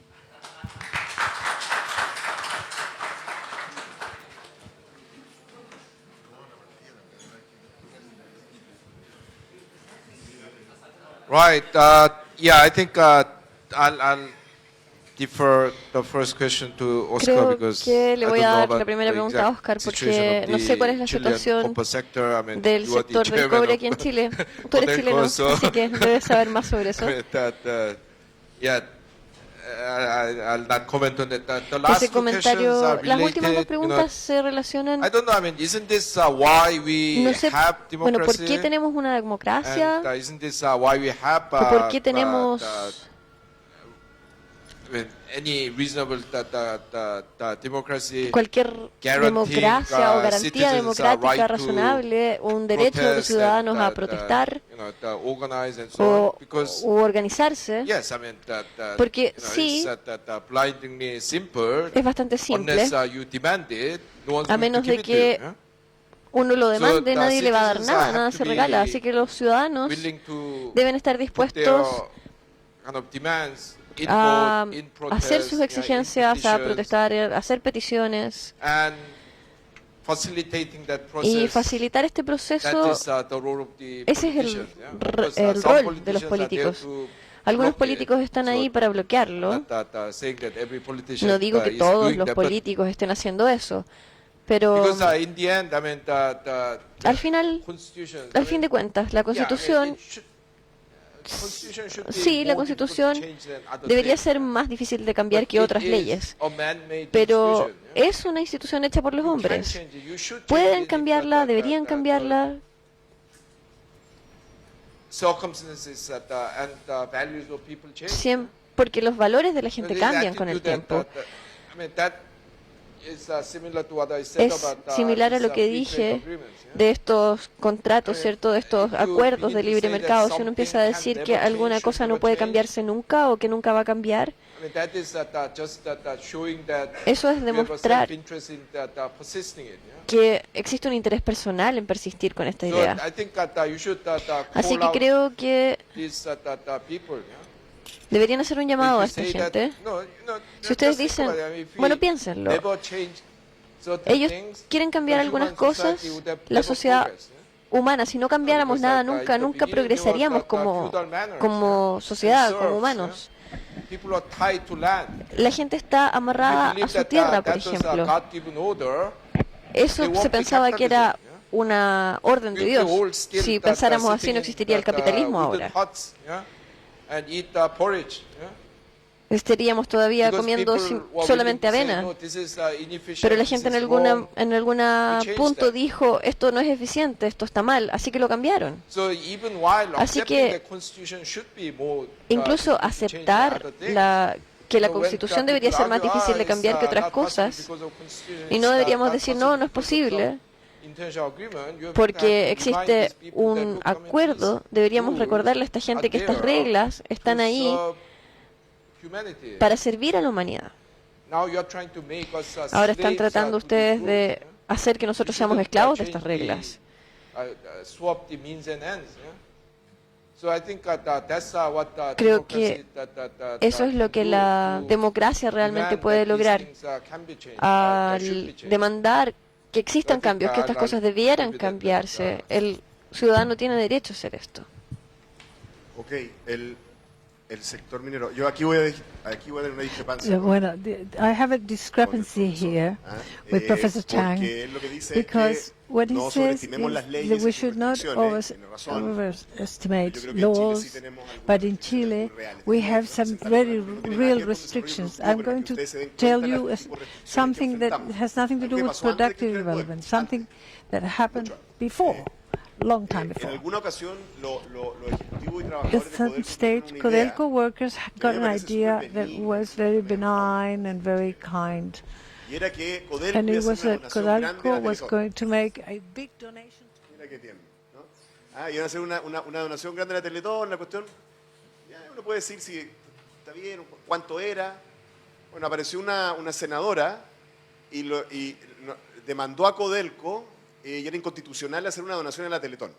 Right. Yeah, I think I'll defer the first question to Oscar Creo because que le I voy don't a know dar about la primera the pregunta a exact Oscar situation porque of no sé cuál es la the Chilean situación copper sector. I mean, del you are the sector del chairman cobre of aquí en Chile. Tú eres chileno, Codelco, so- así que debes saber más sobre eso. Yeah, I'll not comment on it. The last Ese two questions are comentario, las últimas dos related, preguntas se relacionan. I don't know, I mean, isn't this why we No sé, have bueno, ¿por democracy? qué tenemos una democracia? And isn't this why we have ¿O por qué tenemos any reasonable democracy cualquier democracia o garantía democrática razonable, un derecho de los ciudadanos a protestar o organizarse? Porque sí, es bastante simple, a menos de que uno lo demande, nadie le va a dar nada, nada se regala, así que los ciudadanos deben estar dispuestos a hacer sus exigencias, a protestar, a hacer peticiones. Y facilitar este proceso, ese es el rol de los políticos. Algunos políticos están ahí para bloquearlo. No digo que todos los políticos estén haciendo eso, pero al fin de cuentas, la Constitución, sí, la Constitución debería ser más difícil de cambiar que otras leyes, pero es una institución hecha por los hombres. Pueden cambiarla, deberían cambiarla. Porque los valores de la gente cambian con el tiempo. Es similar a lo que dije de estos contratos, ¿cierto? De estos acuerdos de libre mercado. Si uno empieza a decir que alguna cosa no puede cambiarse nunca o que nunca va a cambiar, eso es demostrar que existe un interés personal en persistir con esta idea. Así que creo que deberían hacer un llamado a esta gente. Si ustedes dicen, bueno, piénsenlo. Ellos quieren cambiar algunas cosas, la sociedad humana, si no cambiáramos nada nunca progresaríamos como sociedad, como humanos. La gente está amarrada a su tierra, por ejemplo. Eso se pensaba que era una orden de Dios. Si pensáramos así, no existiría el capitalismo ahora. Estaríamos todavía comiendo solamente avena. Pero la gente en algún punto dijo, esto no es eficiente, esto está mal, así que lo cambiaron. Así que incluso aceptar que la Constitución debería ser más difícil de cambiar que otras cosas, y no deberíamos decir, no es posible, porque existe un acuerdo. Deberíamos recordarle a esta gente que estas reglas están ahí para servir a la humanidad. Ahora están tratando ustedes de hacer que nosotros seamos esclavos de estas reglas. Creo que eso es lo que la democracia realmente puede lograr, al demandar que existan cambios, que estas cosas debieran cambiarse. El ciudadano tiene derecho a hacer esto. Ok, el sector minero. Yo aquí voy a tener una discrepancia. Bueno, I have a discrepancy here with Professor Chang, because what he says is that we should not overestimate laws, but in Chile we have some very real restrictions. I'm going to tell you something that has nothing to do with productive development, something that happened before. Long time before. At some stage, Codelco workers got an idea that was very benign and very kind. And it was that Codelco was going to make a big donation. Iban a hacer una donación grande a la Teletón, la cuestión. Uno puede decir si está bien, cuánto era. Bueno, apareció una senadora y demandó a Codelco. Y era inconstitucional hacer una donación a la Teletón.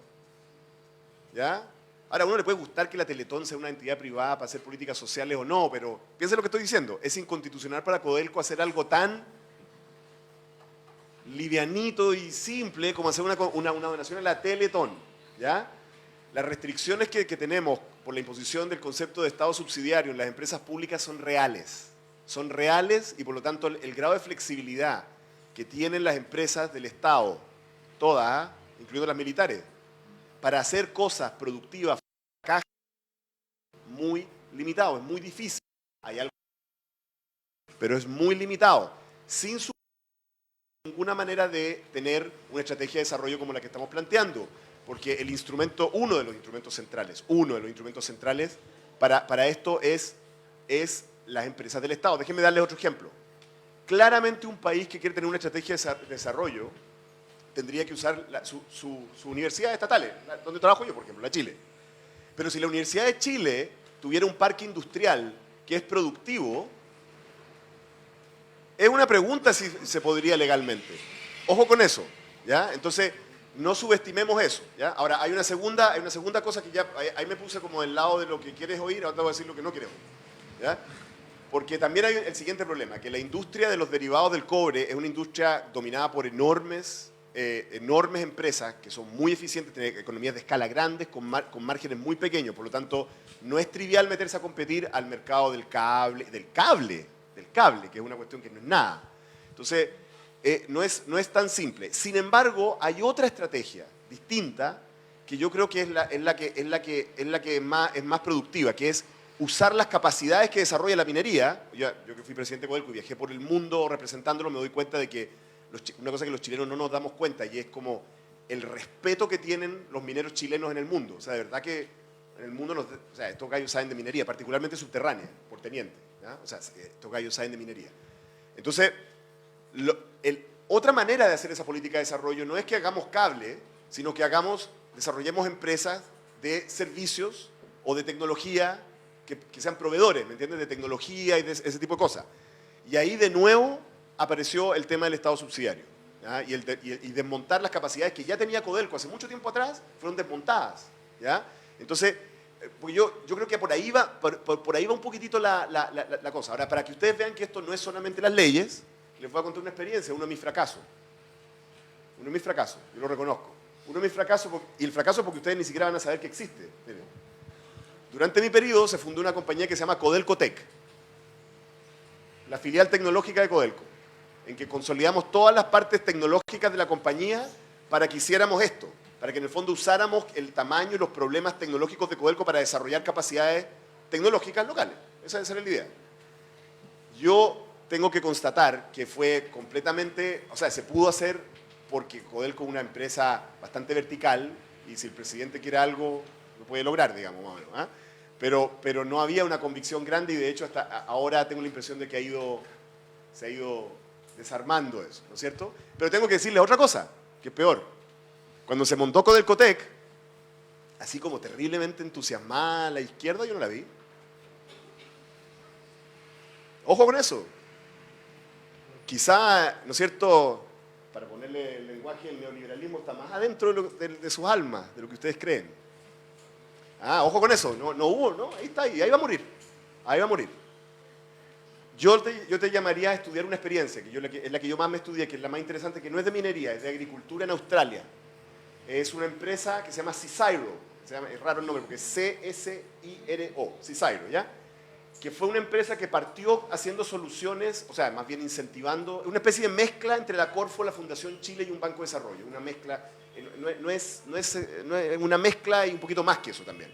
¿Ya? Ahora, a uno le puede gustar que la Teletón sea una entidad privada para hacer políticas sociales o no, pero piensen lo que estoy diciendo. Es inconstitucional para Codelco hacer algo tan livianito y simple como hacer una donación a la Teletón. ¿Ya? Las restricciones que tenemos por la imposición del concepto de Estado subsidiario en las empresas públicas son reales. Son reales y por lo tanto el grado de flexibilidad que tienen las empresas del Estado, todas, incluido las militares, para hacer cosas productivas, muy limitado, es muy difícil. Hay algo, pero es muy limitado, sin ninguna manera de tener una estrategia de desarrollo como la que estamos planteando, porque el instrumento, uno de los instrumentos centrales para esto es las empresas del Estado. Déjenme darles otro ejemplo. Claramente un país que quiere tener una estrategia de desarrollo tendría que usar sus universidades estatales, donde trabajo yo, por ejemplo, la Chile. Pero si la Universidad de Chile tuviera un parque industrial que es productivo, es una pregunta si se podría legalmente. Ojo con eso, ¿ya? Entonces, no subestimemos eso, ¿ya? Ahora, hay una segunda cosa que ya, ahí me puse como del lado de lo que quieres oír, ahora te voy a decir lo que no quieres oír, ¿ya? Porque también hay el siguiente problema, que la industria de los derivados del cobre es una industria dominada por enormes empresas que son muy eficientes, tienen economías de escala grandes, con márgenes muy pequeños. Por lo tanto, no es trivial meterse a competir al mercado del cable, que es una cuestión que no es nada. Entonces, no es tan simple. Sin embargo, hay otra estrategia distinta que yo creo que es la que es más productiva, que es usar las capacidades que desarrolla la minería. Yo que fui presidente de Codelco y viajé por el mundo representándolo, me doy cuenta de que una cosa que los chilenos no nos damos cuenta, y es como el respeto que tienen los mineros chilenos en el mundo. O sea, de verdad que en el mundo, estos gallos saben de minería, particularmente subterránea, por teniente. ¿Ya? O sea, estos gallos saben de minería. Entonces, otra manera de hacer esa política de desarrollo no es que hagamos cable, sino que desarrollemos empresas de servicios o de tecnología que sean proveedores, ¿me entiendes? De tecnología y de ese tipo de cosas. Y ahí de nuevo apareció el tema del Estado subsidiario, ¿ya? Y desmontar las capacidades que ya tenía Codelco hace mucho tiempo atrás, fueron desmontadas, ¿ya? Entonces, pues yo creo que por ahí va un poquitito la cosa. Ahora, para que ustedes vean que esto no es solamente las leyes, les voy a contar una experiencia, uno de mis fracasos, yo lo reconozco. Uno de mis fracasos, y el fracaso porque ustedes ni siquiera van a saber que existe. Miren. Durante mi periodo se fundó una compañía que se llama Codelco Tech, la filial tecnológica de Codelco, en que consolidamos todas las partes tecnológicas de la compañía para que hiciéramos esto, para que en el fondo usáramos el tamaño y los problemas tecnológicos de Codelco para desarrollar capacidades tecnológicas locales. Esa era la idea. Yo tengo que constatar que fue completamente, o sea, se pudo hacer porque Codelco es una empresa bastante vertical y si el presidente quiere algo, lo puede lograr, digamos, más o menos, ¿eh? Pero no había una convicción grande y de hecho hasta ahora tengo la impresión de que se ha ido desarmando eso, ¿no es cierto? Pero tengo que decirles otra cosa, que es peor. Cuando se montó Codelco Tech, así como terriblemente entusiasmada la izquierda, yo no la vi. Ojo con eso. Quizá, ¿no es cierto?, para ponerle el lenguaje, el neoliberalismo está más adentro de sus almas, de lo que ustedes creen. Ojo con eso, no hubo, ¿no? Ahí está, y ahí va a morir. Yo te llamaría a estudiar una experiencia, que es la que yo más me estudié, que es la más interesante, que no es de minería, es de agricultura en Australia. Es una empresa que se llama CSIRO, es raro el nombre, porque es CSIRO, CSIRO, ¿ya? Que fue una empresa que partió haciendo soluciones, o sea, más bien incentivando, una especie de mezcla entre la Corfo, la Fundación Chile y un Banco de Desarrollo, una mezcla. No es una mezcla y un poquito más que eso también.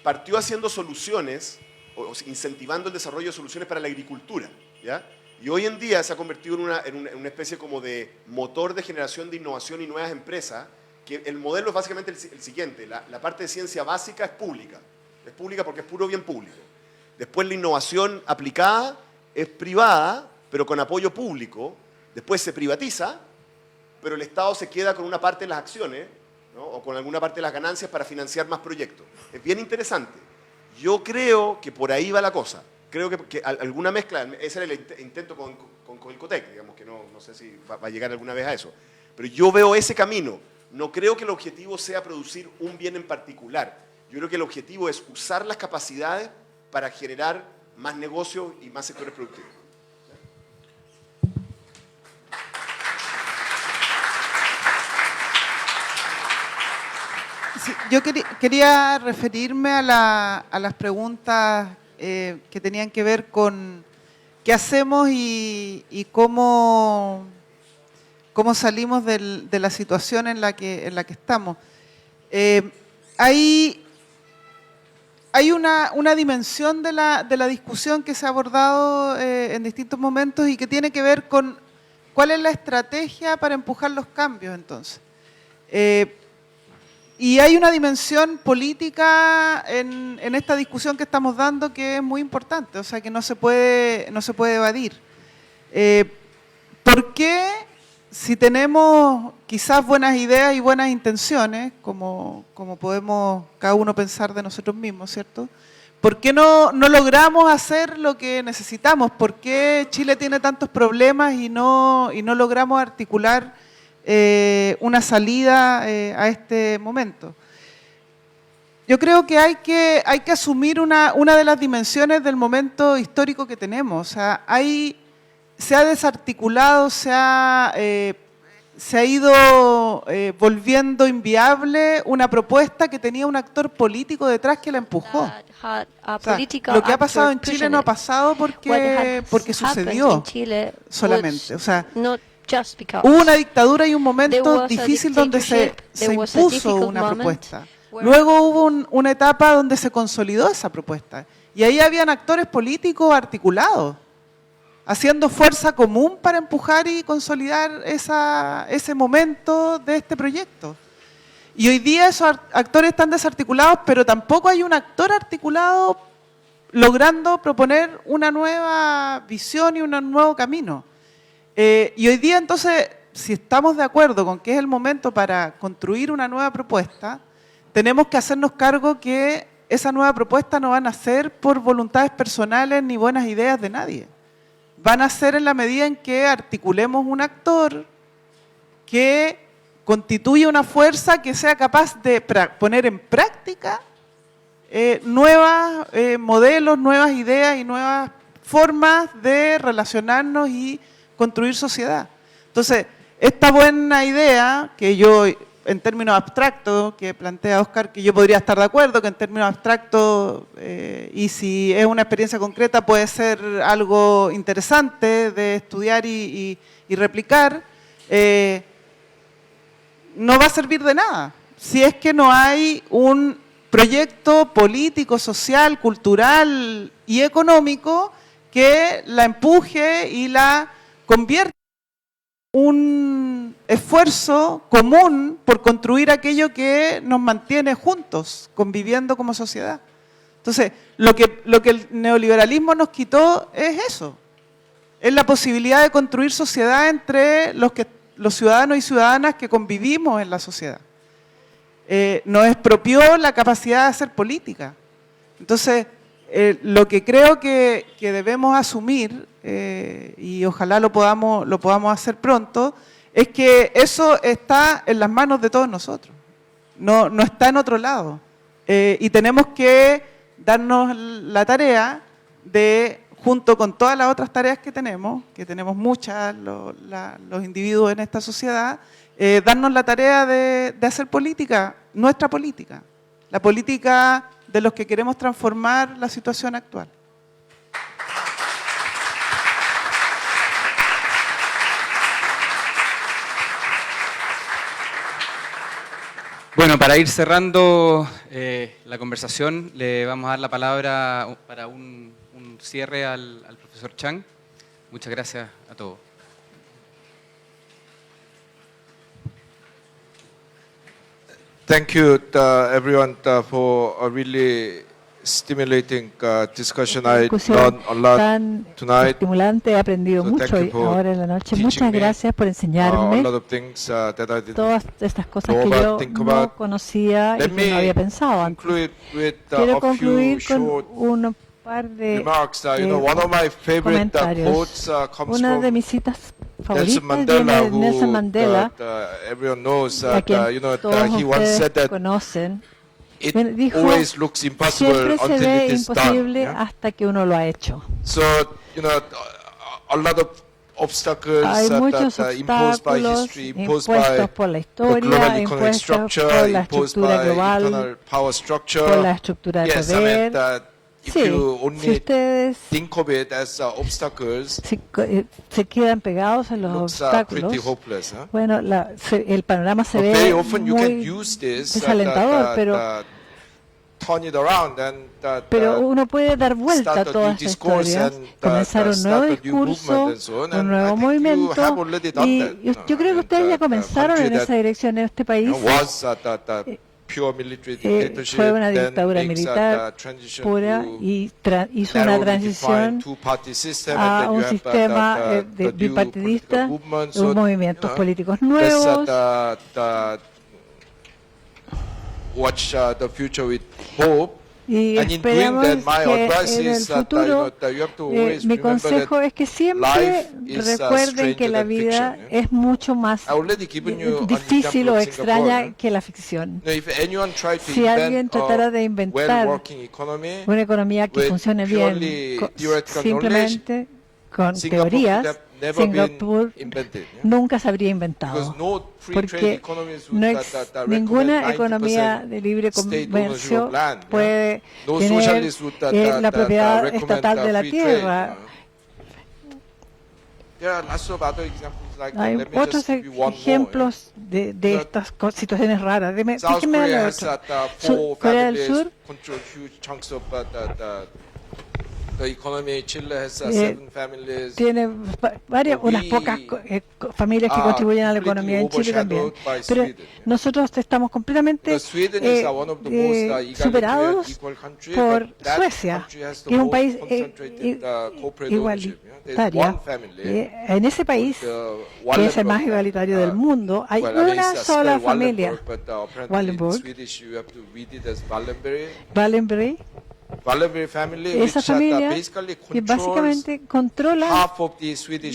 Partió haciendo soluciones, o incentivando el desarrollo de soluciones para la agricultura, ¿ya? Y hoy en día se ha convertido en una especie como de motor de generación de innovación y nuevas empresas, que el modelo es básicamente el siguiente, la parte de ciencia básica es pública porque es puro bien público. Después la innovación aplicada es privada, pero con apoyo público, después se privatiza, pero el Estado se queda con una parte de las acciones, ¿no? O con alguna parte de las ganancias para financiar más proyectos. Es bien interesante. Yo creo que por ahí va la cosa. Creo que alguna mezcla, ese era el intento con Codelcotec, digamos que no sé si va a llegar alguna vez a eso. Pero yo veo ese camino. No creo que el objetivo sea producir un bien en particular. Yo creo que el objetivo es usar las capacidades para generar más negocios y más sectores productivos. Sí, yo quería referirme a las preguntas que tenían que ver con qué hacemos y cómo salimos de la situación en la que estamos. Hay una dimensión de la discusión que se ha abordado en distintos momentos y que tiene que ver con cuál es la estrategia para empujar los cambios, entonces. Y hay una dimensión política en esta discusión que estamos dando que es muy importante, o sea, que no se puede evadir. ¿Por qué, si tenemos quizás buenas ideas y buenas intenciones, como podemos cada uno pensar de nosotros mismos, ¿cierto? ¿Por qué no logramos hacer lo que necesitamos? ¿Por qué Chile tiene tantos problemas y no logramos articular una salida a este momento? yo creo que hay que asumir una de las dimensiones del momento histórico que tenemos. O sea, se ha desarticulado, se ha ido volviendo inviable una propuesta que tenía un actor político detrás que la empujó. O sea, lo que ha pasado en Chile no ha pasado porque sucedió solamente. O sea, hubo una dictadura y un momento difícil donde se impuso una propuesta. Luego hubo una etapa donde se consolidó esa propuesta. Y ahí habían actores políticos articulados, haciendo fuerza común para empujar y consolidar ese momento de este proyecto. Y hoy día esos actores están desarticulados, pero tampoco hay un actor articulado logrando proponer una nueva visión y un nuevo camino. Y hoy día, entonces, si estamos de acuerdo con que es el momento para construir una nueva propuesta, tenemos que hacernos cargo que esa nueva propuesta no va a nacer por voluntades personales ni buenas ideas de nadie. Van a ser en la medida en que articulemos un actor que constituya una fuerza que sea capaz de poner en práctica nuevos modelos, nuevas ideas y nuevas formas de relacionarnos y construir sociedad. Entonces, esta buena idea que yo, en términos abstractos, que plantea Óscar, que yo podría estar de acuerdo, que en términos abstractos, y si es una experiencia concreta, puede ser algo interesante de estudiar y replicar, no va a servir de nada si es que no hay un proyecto político, social, cultural y económico que la empuje y la convierta en un esfuerzo común por construir aquello que nos mantiene juntos, conviviendo como sociedad. Entonces, lo que el neoliberalismo nos quitó es eso, es la posibilidad de construir sociedad entre los ciudadanos y ciudadanas que convivimos en la sociedad. Nos expropió la capacidad de hacer política. Entonces, lo que creo que debemos asumir, y ojalá lo podamos hacer pronto, es que eso está en las manos de todos nosotros, no está en otro lado. Y tenemos que darnos la tarea de, junto con todas las otras tareas que tenemos muchas los individuos en esta sociedad, darnos la tarea de hacer política, nuestra política, la política de los que queremos transformar la situación actual. Bueno, para ir cerrando la conversación, le vamos a dar la palabra para un cierre al profesor Chang. Muchas gracias a todos. Thank you, everyone, for a really stimulating discussion. I learned a lot tonight. Estimulante, he aprendido mucho ahora en la noche. Muchas gracias por enseñarme todas estas cosas que yo no conocía y que no había pensado antes. Quiero concluir con un par de comentarios. Una de mis citas favoritas viene de Nelson Mandela, a quien todos ustedes conocen. Dijo, siempre se ve imposible hasta que uno lo ha hecho. Hay muchos obstáculos impuestos por la historia, impuestos por la estructura global, por la estructura de poder. Sí, si ustedes se quedan pegados en los obstáculos, bueno, el panorama se ve muy desalentador, pero uno puede dar vuelta a toda esta historia, comenzar un nuevo discurso, un nuevo movimiento, y yo creo que ustedes ya comenzaron en esa dirección en este país. Fue una dictadura militar pura y hizo una transición a un sistema bipartidista, unos movimientos políticos nuevos. Y esperamos que en el futuro, mi consejo es que siempre recuerden que la vida es mucho más difícil o extraña que la ficción. Si alguien tratara de inventar una economía que funcione bien simplemente con teorías, Singapur nunca se habría inventado, porque ninguna economía de libre comercio puede tener la propiedad estatal de la tierra. Hay otros ejemplos de estas situaciones raras. Déjenme darle otro. Corea del Sur tiene unas pocas familias que contribuyen a la economía en Chile también, pero nosotros estamos completamente superados por Suecia, que es un país igualitario. En ese país, que es el más igualitario del mundo, hay una sola familia, Wallenberg. Esa familia que básicamente controla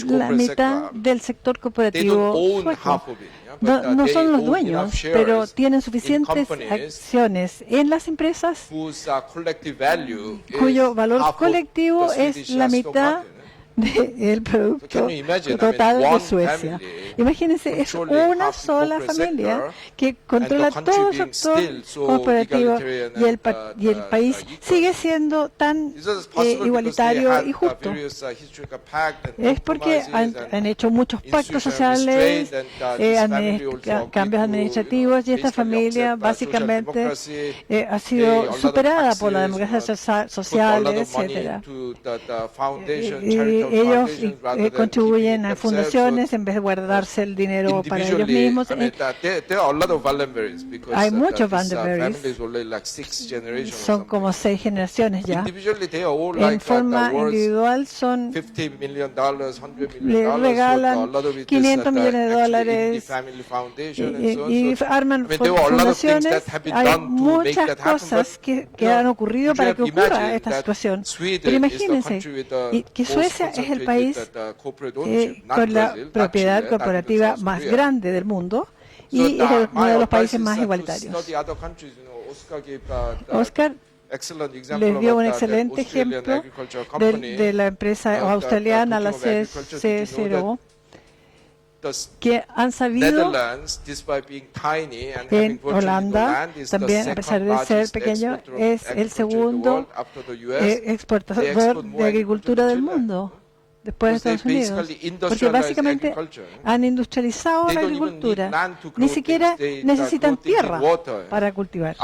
la mitad del sector corporativo sueco. No son los dueños, pero tienen suficientes acciones en las empresas cuyo valor colectivo es la mitad del producto total de Suecia. Imagínense, es una sola familia que controla todo el sector corporativo y el país sigue siendo tan igualitario y justo. Es porque han hecho muchos pactos sociales, cambios administrativos, y esta familia básicamente ha sido superada por la democracia social, etcétera. Ellos contribuyen a fundaciones en vez de guardarse el dinero para ellos mismos. Hay muchos Vandenbergs, son como 6 generaciones ya. En forma individual le regalan $500 millones y arman fundaciones. Hay muchas cosas que han ocurrido para que ocurra esta situación. Pero imagínense que Suecia es el país con la propiedad corporativa más grande del mundo y es uno de los países más igualitarios. Oscar les dio un excelente ejemplo de la empresa australiana, la CSIRO, que han sabido en Holanda, también a pesar de ser pequeño, es el segundo exportador de agricultura del mundo, después de Estados Unidos, porque básicamente han industrializado la agricultura. Ni siquiera necesitan tierra para cultivar.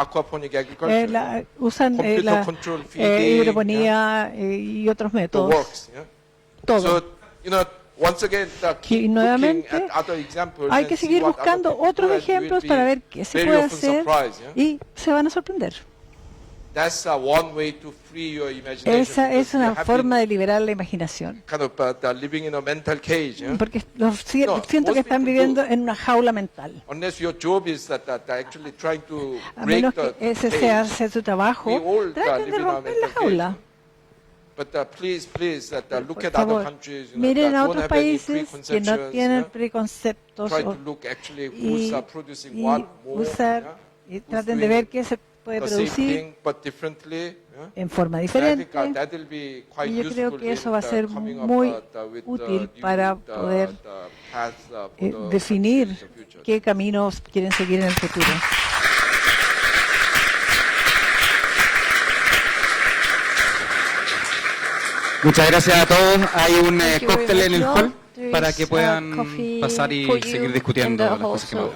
Usan la hidroponía y otros métodos. Todo. Y nuevamente hay que seguir buscando otros ejemplos para ver qué se puede hacer y se van a sorprender. Esa es una forma de liberar la imaginación. Porque siento que están viviendo en una jaula mental. A menos que ese sea su trabajo, traten de romper la jaula. Por favor, miren a otros países que no tienen preconceptos y traten de ver qué se puede producir en forma diferente. Y yo creo que eso va a ser muy útil para poder definir qué caminos quieren seguir en el futuro. Muchas gracias a todos. Hay un cóctel en el hall para que puedan pasar y seguir discutiendo las cosas que nos